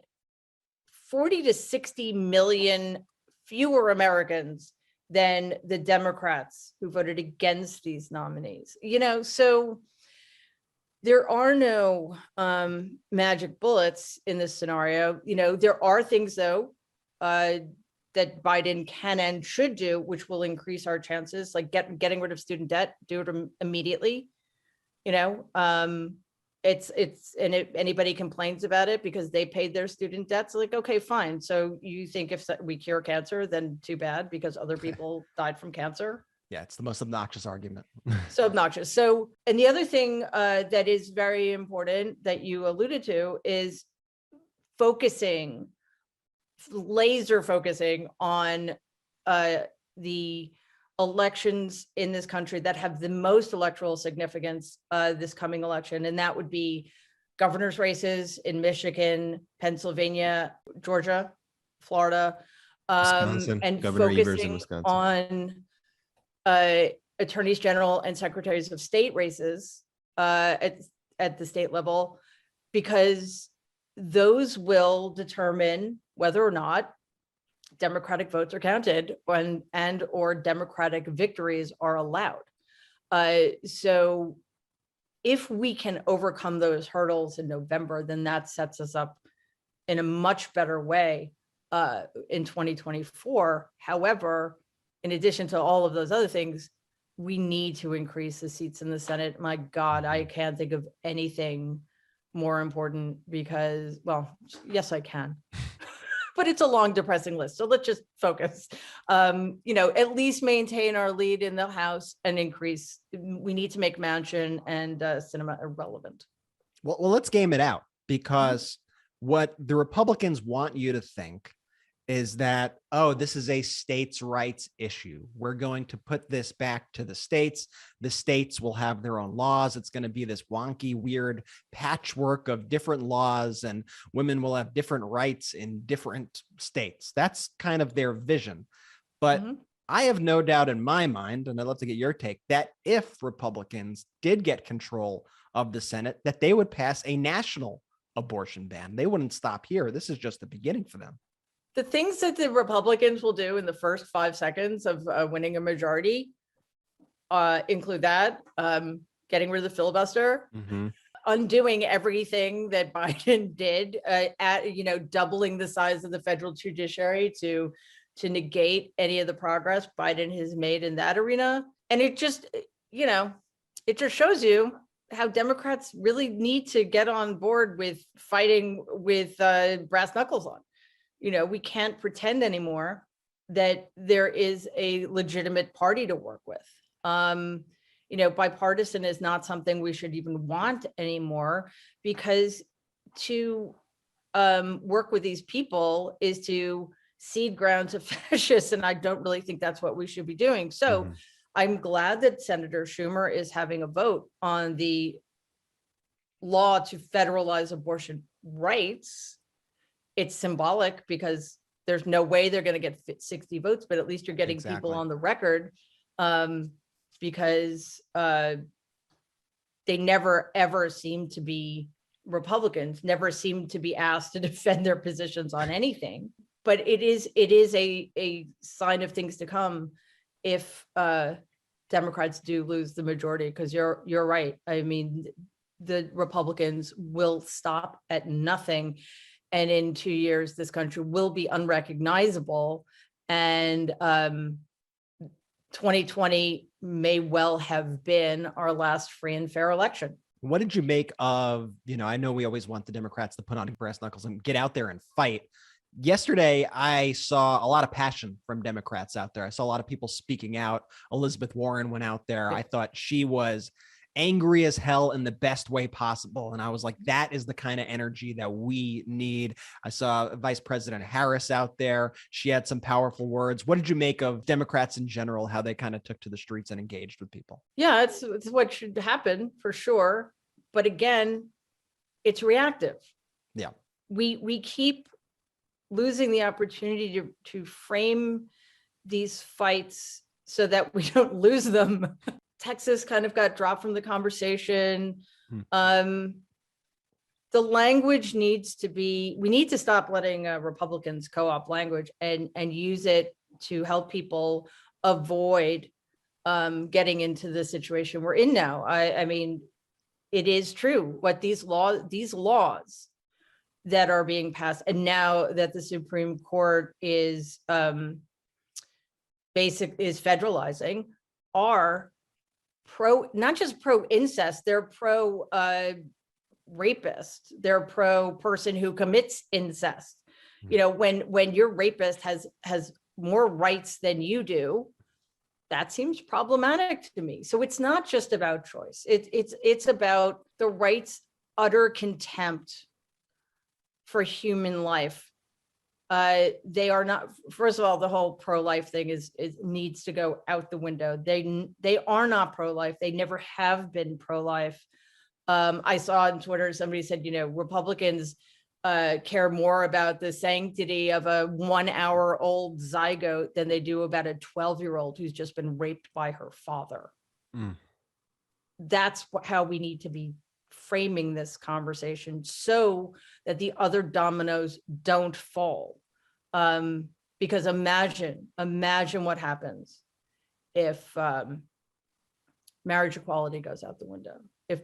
40 to 60 million fewer Americans than the Democrats who voted against these nominees. So there are no magic bullets in this scenario. There are things, though, that Biden can and should do, which will increase our chances, like getting rid of student debt, do it immediately. If anybody complains about it because they paid their student debts, like, okay, fine. So you think if we cure cancer, then too bad because other people died from cancer. Yeah, it's the most obnoxious argument. So obnoxious. So, and the other thing that is very important that you alluded to is laser focusing on the elections in this country that have the most electoral significance this coming election. And that would be governor's races in Michigan, Pennsylvania, Georgia, Florida, Wisconsin, and Governor Evers in focusing Wisconsin. on attorneys general and secretaries of state races at the state level, because those will determine whether or not Democratic votes are counted and or Democratic victories are allowed. So if we can overcome those hurdles in November, then that sets us up in a much better way in 2024. However, in addition to all of those other things, we need to increase the seats in the Senate. My God, I can't think of anything more important because, well, yes, I can. But it's a long, depressing list. So let's just focus. At least maintain our lead in the House and increase. We need to make Manchin and Sinema irrelevant. Well, let's game it out, because what the Republicans want you to think is that, oh, this is a states' rights issue. We're going to put this back to the states. The states will have their own laws. It's going to be this wonky, weird patchwork of different laws, and women will have different rights in different states. That's kind of their vision. But I have no doubt in my mind, and I'd love to get your take, that if Republicans did get control of the Senate, that they would pass a national abortion ban. They wouldn't stop here. This is just the beginning for them. The things that the Republicans will do in the first 5 seconds of winning a majority include that, getting rid of the filibuster, undoing everything that Biden did, doubling the size of the federal judiciary to negate any of the progress Biden has made in that arena. And it just shows you how Democrats really need to get on board with fighting with brass knuckles on. We can't pretend anymore that there is a legitimate party to work with. Bipartisan is not something we should even want anymore, because to work with these people is to cede ground to fascists. And I don't really think that's what we should be doing. So I'm glad that Senator Schumer is having a vote on the law to federalize abortion rights. It's symbolic because there's no way they're going to get 60 votes, but at least you're getting people on the record, because they never, ever seem to be, Republicans never seem to be asked to defend their positions on anything. But it is a sign of things to come if Democrats do lose the majority, because you're right. I mean, the Republicans will stop at nothing. And in 2 years, this country will be unrecognizable. And 2020 may well have been our last free and fair election. What did you make of, I know we always want the Democrats to put on brass knuckles and get out there and fight. Yesterday, I saw a lot of passion from Democrats out there. I saw a lot of people speaking out. Elizabeth Warren went out there. I thought she was angry as hell in the best way possible. And I was like, that is the kind of energy that we need. I saw Vice President Harris out there. She had some powerful words. What did you make of Democrats in general, how they kind of took to the streets and engaged with people? Yeah, it's what should happen for sure. But again, it's reactive. Yeah. We keep losing the opportunity to frame these fights so that we don't lose them. Texas kind of got dropped from the conversation. The language needs to be, we need to stop letting Republicans co-opt language and use it to help people avoid getting into the situation we're in now. I mean, it is true what these laws that are being passed, and now that the Supreme Court is federalizing, are not just pro incest, they're pro rapist, they're pro person who commits incest. You know, when your rapist has more rights than you do, that seems problematic to me. So it's not just about choice. It's about the right's utter contempt for human life. They are not, first of all, the whole pro-life thing needs to go out the window. They are not pro-life. They never have been pro-life. I saw on Twitter, somebody said, you know, Republicans care more about the sanctity of a 1-hour-old zygote than they do about a 12-year-old who's just been raped by her father. That's how we need to be framing this conversation so that the other dominoes don't fall. Because imagine what happens if marriage equality goes out the window, if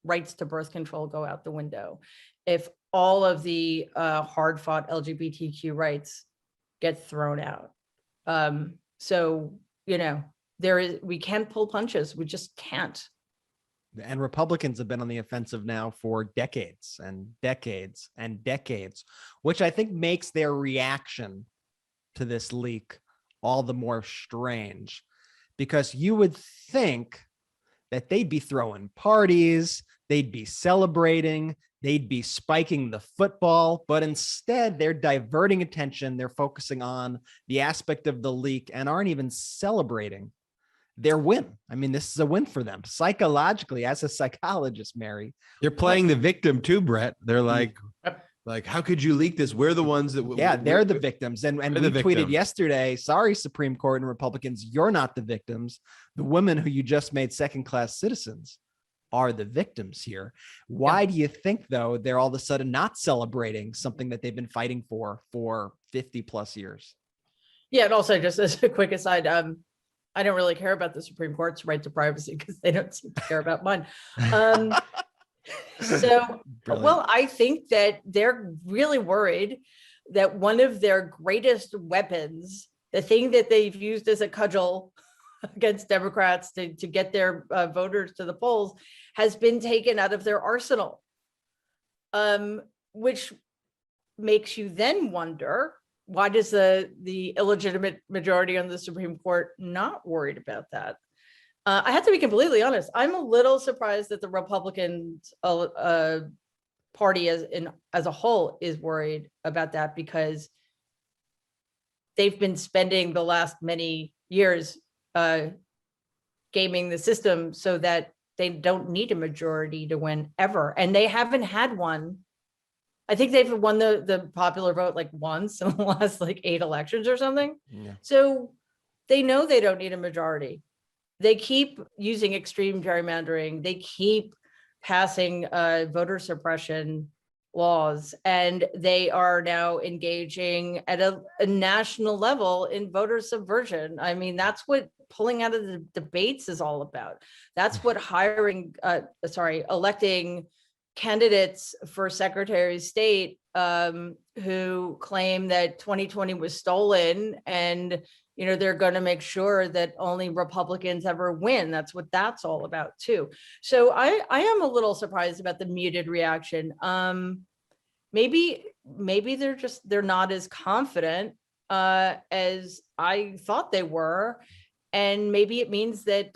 rights to birth control go out the window, if all of the hard-fought LGBTQ rights get thrown out. So, you know, we can't pull punches. We just can't. And Republicans have been on the offensive now for decades and decades and decades, which I think makes their reaction to this leak all the more strange, because you would think that they'd be throwing parties, they'd be celebrating, they'd be spiking the football, but instead they're diverting attention. They're focusing on the aspect of the leak and aren't even celebrating their win. I mean, this is a win for them psychologically. As a psychologist, Mary, they're playing the victim too, Brett. They're like, how could you leak this? We're the ones that. They're the victims. And we tweeted yesterday, sorry, Supreme Court and Republicans, you're not the victims. The women who you just made second-class citizens are the victims here. Why do you think, though, they're all of a sudden not celebrating something that they've been fighting for 50 plus years? Yeah. And also, just as a quick aside, I don't really care about the Supreme Court's right to privacy because they don't seem to care about mine. Well, I think that they're really worried that one of their greatest weapons, the thing that they've used as a cudgel against Democrats to get their voters to the polls, has been taken out of their arsenal, which makes you then wonder, why does the illegitimate majority on the Supreme Court not worried about that? I have to be completely honest. I'm a little surprised that the Republican party as a whole is worried about that, because they've been spending the last many years gaming the system so that they don't need a majority to win ever. And they haven't had one. I think they've won the popular vote like once in the last like 8 elections or something. Yeah. So they know they don't need a majority. They keep using extreme gerrymandering. They keep passing voter suppression laws, and they are now engaging at a national level in voter subversion. I mean, that's what pulling out of the debates is all about. That's what electing candidates for Secretary of State who claim that 2020 was stolen, and they're going to make sure that only Republicans ever win. That's what that's all about too. So I am a little surprised about the muted reaction. Maybe maybe they're not as confident as I thought they were. And maybe it means that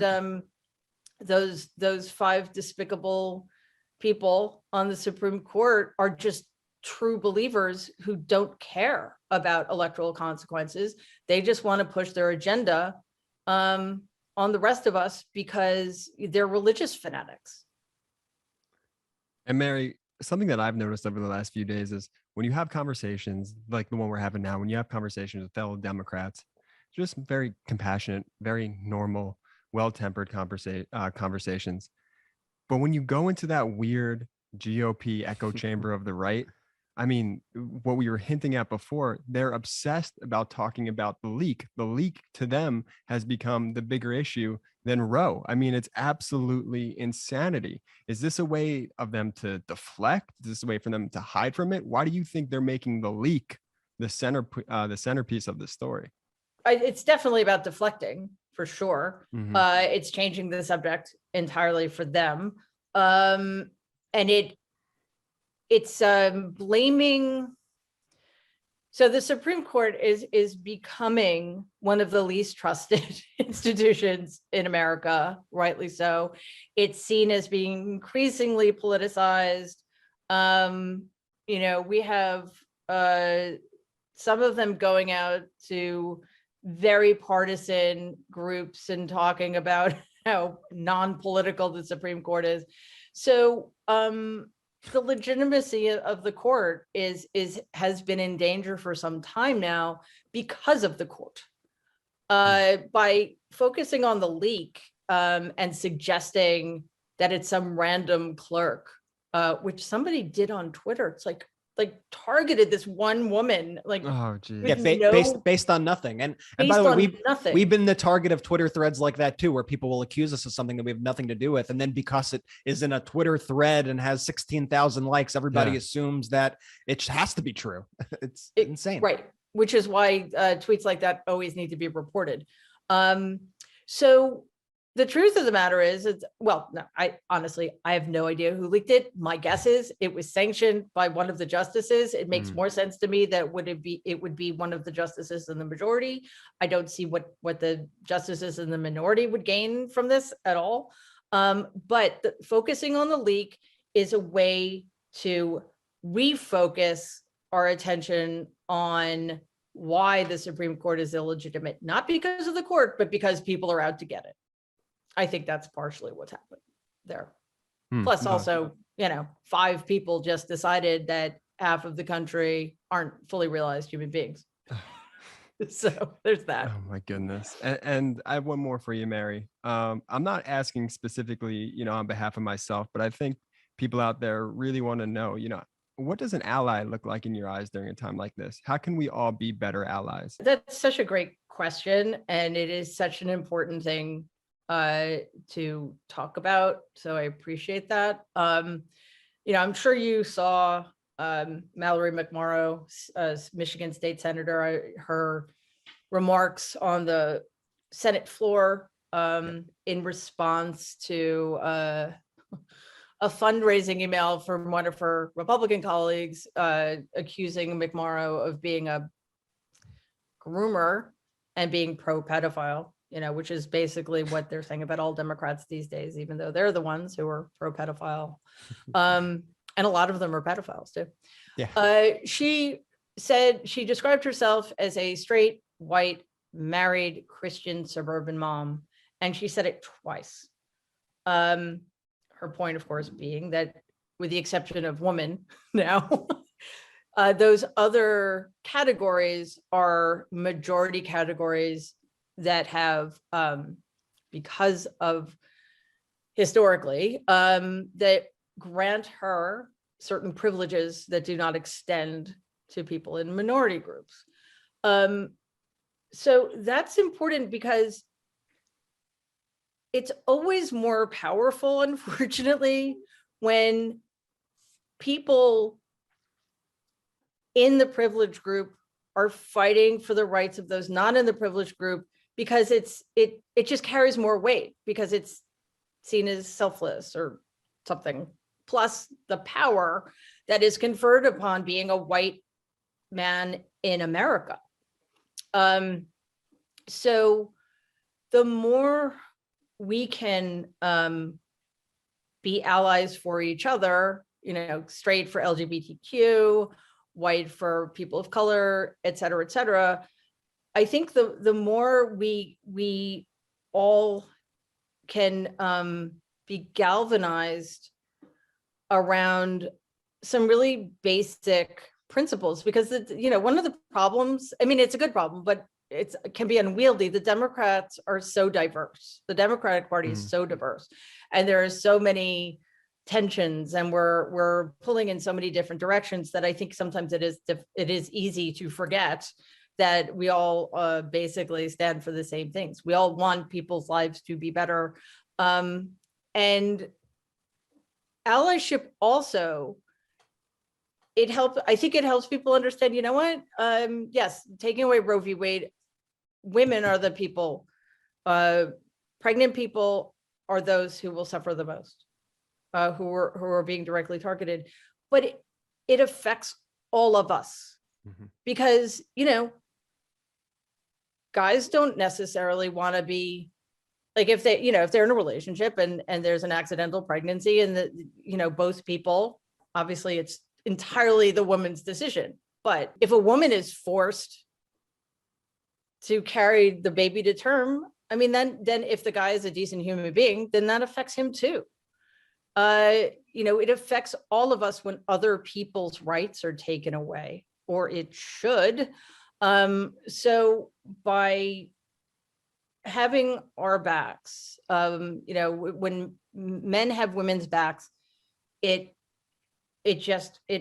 those 5 despicable people on the Supreme Court are just true believers who don't care about electoral consequences. They just want to push their agenda on the rest of us because they're religious fanatics. And Mary, something that I've noticed over the last few days is when you have conversations like the one we're having now, when you have conversations with fellow Democrats, just very compassionate, very normal, well-tempered conversations. But when you go into that weird GOP echo chamber of the right, I mean, what we were hinting at before, they're obsessed about talking about the leak. The leak to them has become the bigger issue than Roe. I mean, it's absolutely insanity. Is this a way of them to deflect? Is this a way for them to hide from it? Why do you think they're making the leak the centerpiece of the story? It's definitely about deflecting, for sure. Mm-hmm. It's changing the subject entirely for them. And it's blaming. So the Supreme Court is becoming one of the least trusted institutions in America, rightly so. It's seen as being increasingly politicized. We have some of them going out to very partisan groups and talking about how non-political the Supreme Court is. So the legitimacy of the court has been in danger for some time now because of the court. By focusing on the leak and suggesting that it's some random clerk, which somebody did on Twitter. It's like targeted this one woman, oh geez. Yeah, based on nothing. And by the way, we've been the target of Twitter threads like that too, where people will accuse us of something that we have nothing to do with, and then because it is in a Twitter thread and has 16,000 likes, everybody assumes that it has to be true. It's insane, right? Which is why tweets like that always need to be reported. So the truth of the matter is, I honestly have no idea who leaked it. My guess is it was sanctioned by one of the justices. It makes more sense to me that it would be one of the justices in the majority. I don't see what the justices in the minority would gain from this at all. But focusing on the leak is a way to refocus our attention on why the Supreme Court is illegitimate, not because of the court, but because people are out to get it. I think that's partially what's happened there. Plus also, 5 people just decided that half of the country aren't fully realized human beings. So there's that. Oh my goodness. And I have one more for you, Mary. I'm not asking specifically, on behalf of myself, but I think people out there really want to know, what does an ally look like in your eyes during a time like this? How can we all be better allies? That's such a great question. And it is such an important thing to talk about. So I appreciate that. I'm sure you saw Mallory McMorrow, Michigan State Senator, her remarks on the Senate floor in response to a fundraising email from one of her Republican colleagues accusing McMorrow of being a groomer and being pro-pedophile. Which is basically what they're saying about all Democrats these days, even though they're the ones who are pro-pedophile. And a lot of them are pedophiles too. Yeah. She described herself as a straight, white, married, Christian, suburban mom. And she said it twice. Her point, of course, being that with the exception of woman now, those other categories are majority categories that have, because of historically, that grant her certain privileges that do not extend to people in minority groups. So that's important because it's always more powerful, unfortunately, when people in the privileged group are fighting for the rights of those not in the privileged group, because it just carries more weight because it's seen as selfless or something. Plus the power that is conferred upon being a white man in America. So the more we can be allies for each other, straight for LGBTQ, white for people of color, et cetera, I think the more we all can be galvanized around some really basic principles, because one of the problems, I mean, it's a good problem, but it can be unwieldy. The Democrats are so diverse. The Democratic Party is so diverse, and there are so many tensions, and we're pulling in so many different directions that I think sometimes it is easy to forget that we all basically stand for the same things. We all want people's lives to be better, and allyship also. I think it helps people understand, yes, taking away Roe v. Wade, women are the people, pregnant people are those who will suffer the most, who are being directly targeted. But it affects all of us, because, guys don't necessarily want to be, like, if they're in a relationship and there's an accidental pregnancy, and both people, obviously it's entirely the woman's decision. But if a woman is forced to carry the baby to term, I mean, then if the guy is a decent human being, then that affects him too. It affects all of us when other people's rights are taken away, or it should. So by having our backs, when men have women's backs, it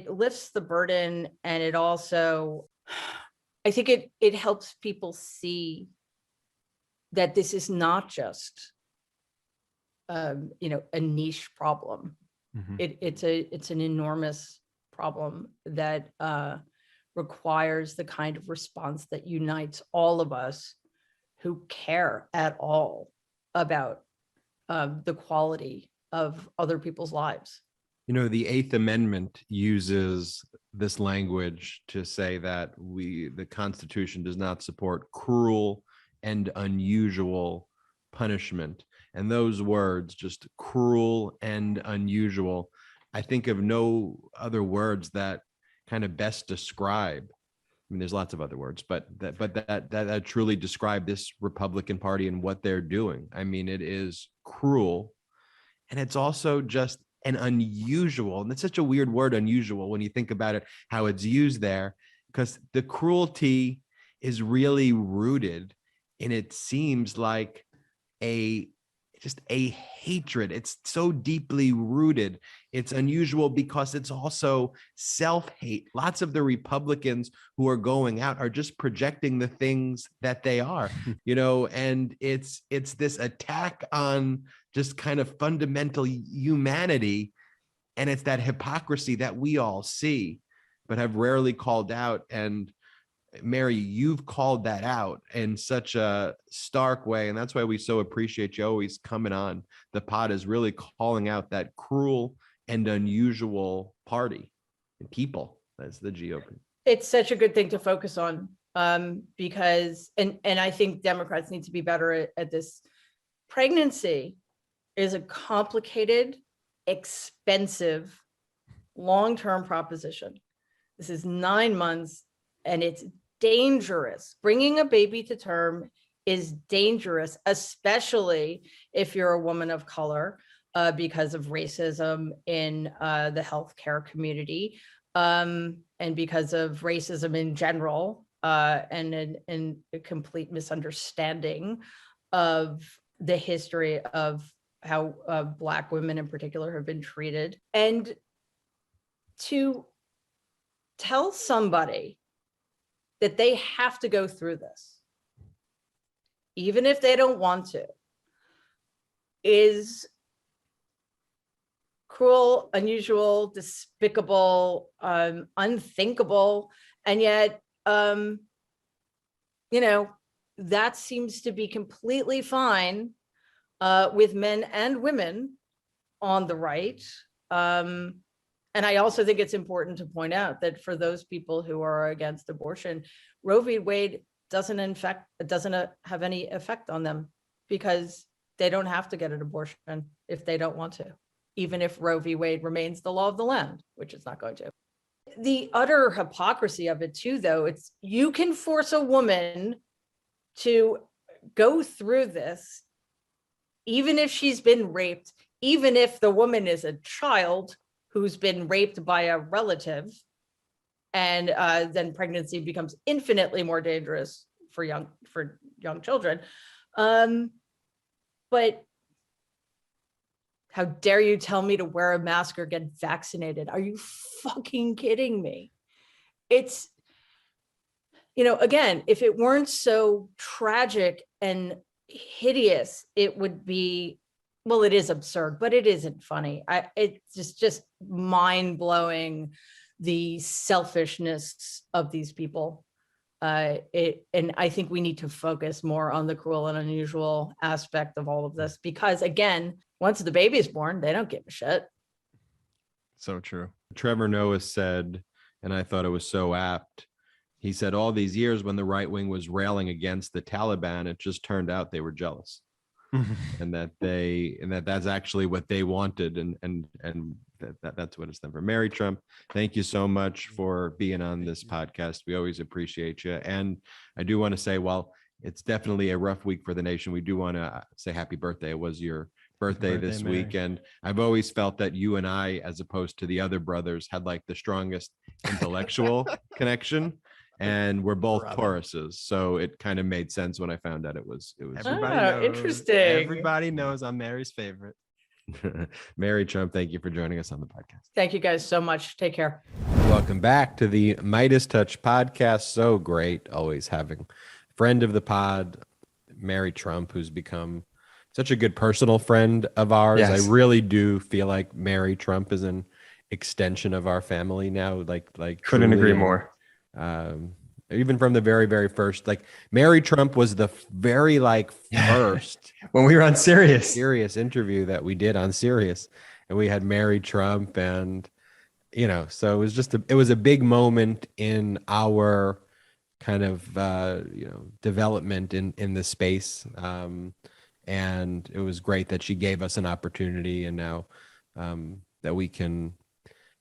lifts the burden, and it also, I think it helps people see that this is not just a niche problem. It's an enormous problem that requires the kind of response that unites all of us who care at all about the quality of other people's lives. The Eighth Amendment uses this language to say that the Constitution does not support cruel and unusual punishment. And those words, just cruel and unusual, I think of no other words that kind of best describe. I mean, there's lots of other words, but that truly describe this Republican Party and what they're doing. I mean, it is cruel, and it's also just an unusual, and it's such a weird word, unusual, when you think about it, how it's used there, because the cruelty is really rooted in, it seems like, just a hatred. It's so deeply rooted. It's unusual because it's also self-hate. Lots of the Republicans who are going out are just projecting the things that they are, and it's this attack on just kind of fundamental humanity. And it's that hypocrisy that we all see, but have rarely called out. And Mary, you've called that out in such a stark way. And that's why we so appreciate you always coming on the pod, is really calling out that cruel and unusual party and people. That's the GOP. It's such a good thing to focus on, because, and I think Democrats need to be better at this. Pregnancy is a complicated, expensive, long-term proposition. This is 9 months, and it's dangerous. Bringing a baby to term is dangerous, especially if you're a woman of color, because of racism in the healthcare community, and because of racism in general, and a complete misunderstanding of the history of how Black women in particular have been treated. And to tell somebody that they have to go through this, even if they don't want to, is cruel, unusual, despicable, unthinkable. And yet, that seems to be completely fine with men and women on the right. And I also think it's important to point out that for those people who are against abortion, Roe v. Wade doesn't have any effect on them, because they don't have to get an abortion if they don't want to, even if Roe v. Wade remains the law of the land, which it's not going to. The utter hypocrisy of it too, though, it's you can force a woman to go through this, even if she's been raped, even if the woman is a child who's been raped by a relative, and then pregnancy becomes infinitely more dangerous for young children. But how dare you tell me to wear a mask or get vaccinated? Are you fucking kidding me? It's, again, if it weren't so tragic and hideous, it would be, well, it is absurd, but it isn't funny. It's just mind-blowing, the selfishness of these people. And I think we need to focus more on the cruel and unusual aspect of all of this, because again, once the baby is born, they don't give a shit. So true. Trevor Noah said, and I thought it was so apt, he said all these years when the right wing was railing against the Taliban, it just turned out they were jealous. and that's actually what they wanted, and that's what it's done for. Mary Trump, thank you so much for being on this podcast. We always appreciate you. And I do want to say, while it's definitely a rough week for the nation, we do want to say happy birthday. It was your birthday this Mary. week, and I've always felt that you and I, as opposed to the other brothers, had like the strongest intellectual connection. And we're both Tauruses, so it kind of made sense when I found out it was. Everybody knows. Interesting. Everybody knows I'm Mary's favorite. Mary Trump, thank you for joining us on the podcast. Thank you guys so much. Take care. Welcome back to the MeidasTouch Podcast. So great, always having a friend of the pod, Mary Trump, who's become such a good personal friend of ours. Yes. I really do feel like Mary Trump is an extension of our family now. Like Couldn't truly. agree more. Even from the very, very first, like Mary Trump was the very first when we were on Sirius interview that we did on Sirius, and we had Mary Trump, and so it was just it was a big moment in our kind of development in the space, and it was great that she gave us an opportunity, and now that we can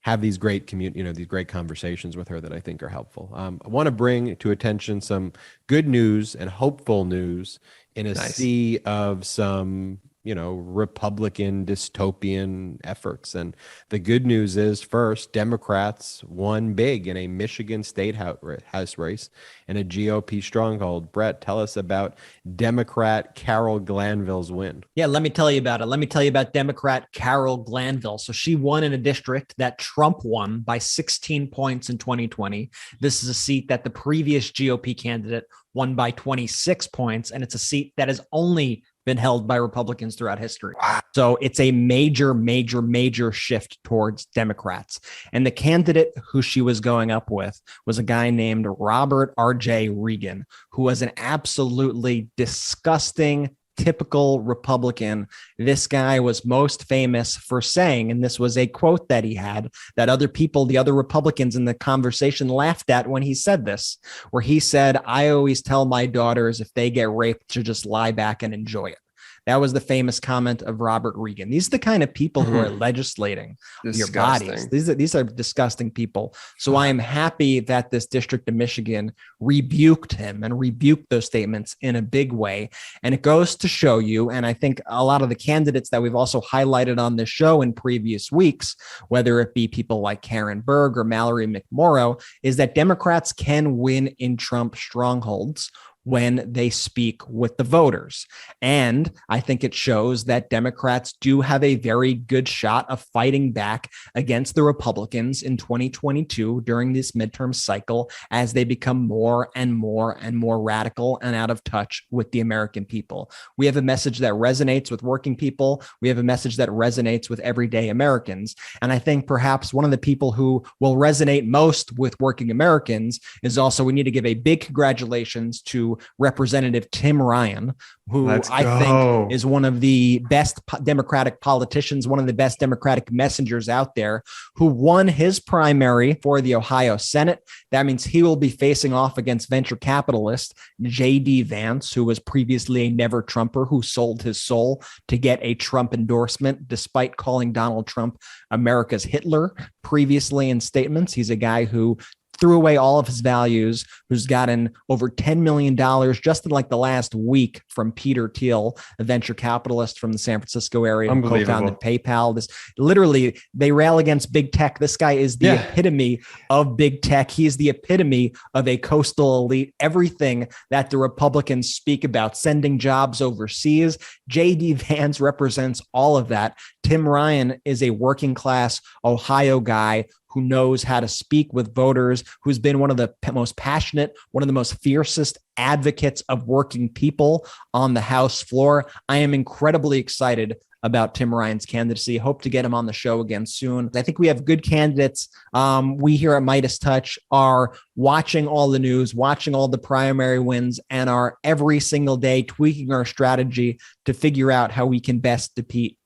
have these great these great conversations with her that I think are helpful. I want to bring to attention some good news and hopeful news in a sea of some, Republican dystopian efforts. And the good news is, first, Democrats won big in a Michigan state house race and a GOP stronghold. Brett, tell us about Democrat Carol Glanville's win. Yeah, let me tell you about it. Let me tell you about Democrat Carol Glanville. So she won in a district that Trump won by 16 points in 2020. This is a seat that the previous GOP candidate won by 26 points, and it's a seat that has only been held by Republicans throughout history. So it's a major, major, major shift towards Democrats. And the candidate who she was going up with was a guy named Robert R.J. Reagan, who was an absolutely disgusting, typical Republican. This guy was most famous for saying, and this was a quote that he had that the other Republicans in the conversation laughed at when he said this, where he said, "I always tell my daughters if they get raped to just lie back and enjoy it." That was the famous comment of Robert Reagan. These are the kind of people who are legislating your bodies. These are disgusting people. So I am happy that this district of Michigan rebuked him and rebuked those statements in a big way. And it goes to show you, and I think a lot of the candidates that we've also highlighted on this show in previous weeks, whether it be people like Karen Berg or Mallory McMorrow, is that Democrats can win in Trump strongholds when they speak with the voters. And I think it shows that Democrats do have a very good shot of fighting back against the Republicans in 2022 during this midterm cycle as they become more and more and more radical and out of touch with the American people. We have a message that resonates with working people. We have a message that resonates with everyday Americans. And I think perhaps one of the people who will resonate most with working Americans is also, we need to give a big congratulations to to Representative Tim Ryan, who Let's I go. think is one of the best Democratic politicians, one of the best Democratic messengers out there, who won his primary for the Ohio Senate. That means he will be facing off against venture capitalist J.D. Vance, who was previously a never Trumper who sold his soul to get a Trump endorsement, despite calling Donald Trump America's Hitler previously in statements. He's a guy who threw away all of his values, who's gotten over $10 million just in like the last week from Peter Thiel, a venture capitalist from the San Francisco area who co-founded PayPal. This literally, they rail against big tech. This guy is the epitome of big tech. He is the epitome of a coastal elite. Everything that the Republicans speak about, sending jobs overseas, J.D. Vance represents all of that. Tim Ryan is a working class Ohio guy who knows how to speak with voters, who's been one of the most passionate, one of the most fiercest advocates of working people on the House floor. I am incredibly excited about Tim Ryan's candidacy. Hope to get him on the show again soon. I think we have good candidates. We here at MeidasTouch are watching all the news, watching all the primary wins, and are every single day tweaking our strategy to figure out how we can best defeat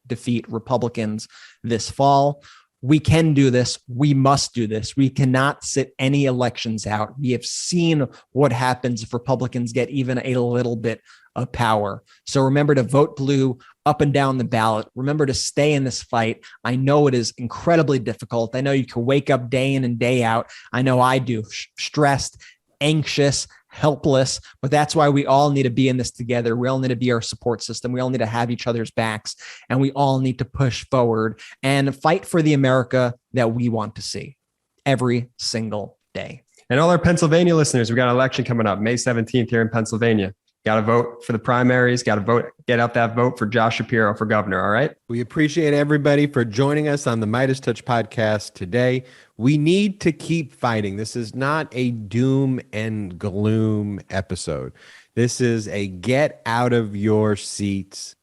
Republicans this fall. We can do this. We must do this. We cannot sit any elections out. We have seen what happens if Republicans get even a little bit of power. So remember to vote blue up and down the ballot. Remember to stay in this fight. I know it is incredibly difficult. I know you can wake up day in and day out. I know I do, stressed, anxious, helpless, but that's why we all need to be in this together. We all need to be our support system. We all need to have each other's backs, and we all need to push forward and fight for the America that we want to see every single day. And all our Pennsylvania listeners, we got an election coming up May 17th here in Pennsylvania. Got to vote for the primaries. Got to vote. Get out that vote for Josh Shapiro for governor. All right. We appreciate everybody for joining us on the MeidasTouch podcast today. We need to keep fighting. This is not a doom and gloom episode. This is a get out of your seats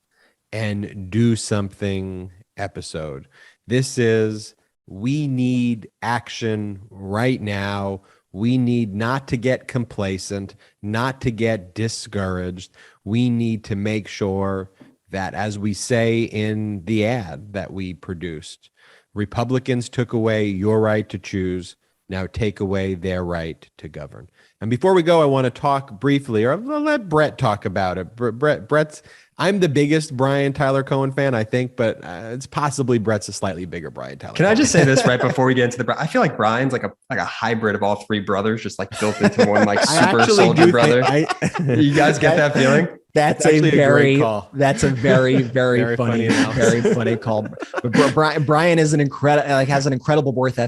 and do something episode. This is, we need action right now. We need not to get complacent, not to get discouraged. We need to make sure that, as we say in the ad that we produced, Republicans took away your right to choose. Now take away their right to govern. And before we go, I want to talk briefly, or I'll let Brett talk about it. Brett's, I'm the biggest Brian Tyler Cohen fan, I think, but it's possibly Brett's a slightly bigger Brian Tyler. Can I just say this right before we get into the? I feel like Brian's like a hybrid of all three brothers, just like built into one like super soldier brother. You guys get that feeling? That's a very call. That's a very, very funny call. But Brian is has an incredible work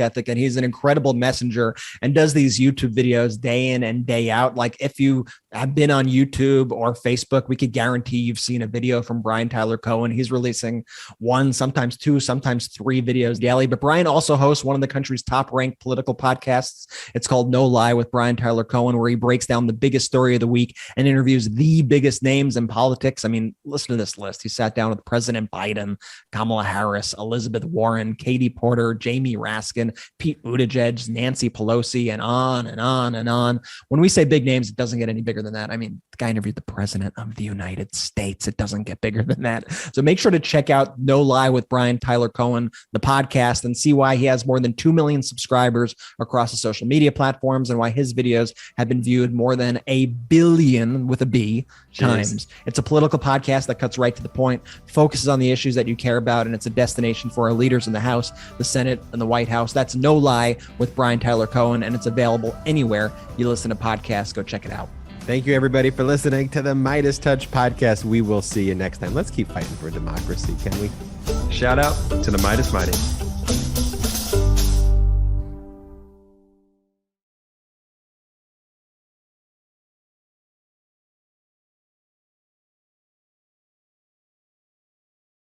ethic, and he's an incredible messenger and does these YouTube videos day in and day out. Like, if you have been on YouTube or Facebook, we could guarantee you've seen a video from Brian Tyler Cohen. He's releasing one, sometimes two, sometimes three videos daily. But Brian also hosts one of the country's top ranked political podcasts. It's called No Lie with Brian Tyler Cohen, where he breaks down the biggest story of the week and interviews the biggest names in politics. I mean, listen to this list. He sat down with President Biden, Kamala Harris, Elizabeth Warren, Katie Porter, Jamie Raskin, Pete Buttigieg, Nancy Pelosi, and on and on and on. When we say big names, it doesn't get any bigger than that. I mean, the guy interviewed the president of the United States. It doesn't get bigger than that. So make sure to check out No Lie with Brian Tyler Cohen, the podcast, and see why he has more than 2 million subscribers across the social media platforms, and why his videos have been viewed more than 1 billion with a B times. It's a political podcast that cuts right to the point, focuses on the issues that you care about, and it's a destination for our leaders in the House, the Senate, and the White House. That's No Lie with Brian Tyler Cohen, and it's available anywhere you listen to podcasts. Go check it out. Thank you, everybody, for listening to the MeidasTouch podcast. We will see you next time. Let's keep fighting for democracy, can we? Shout out to the Meidas Mighty.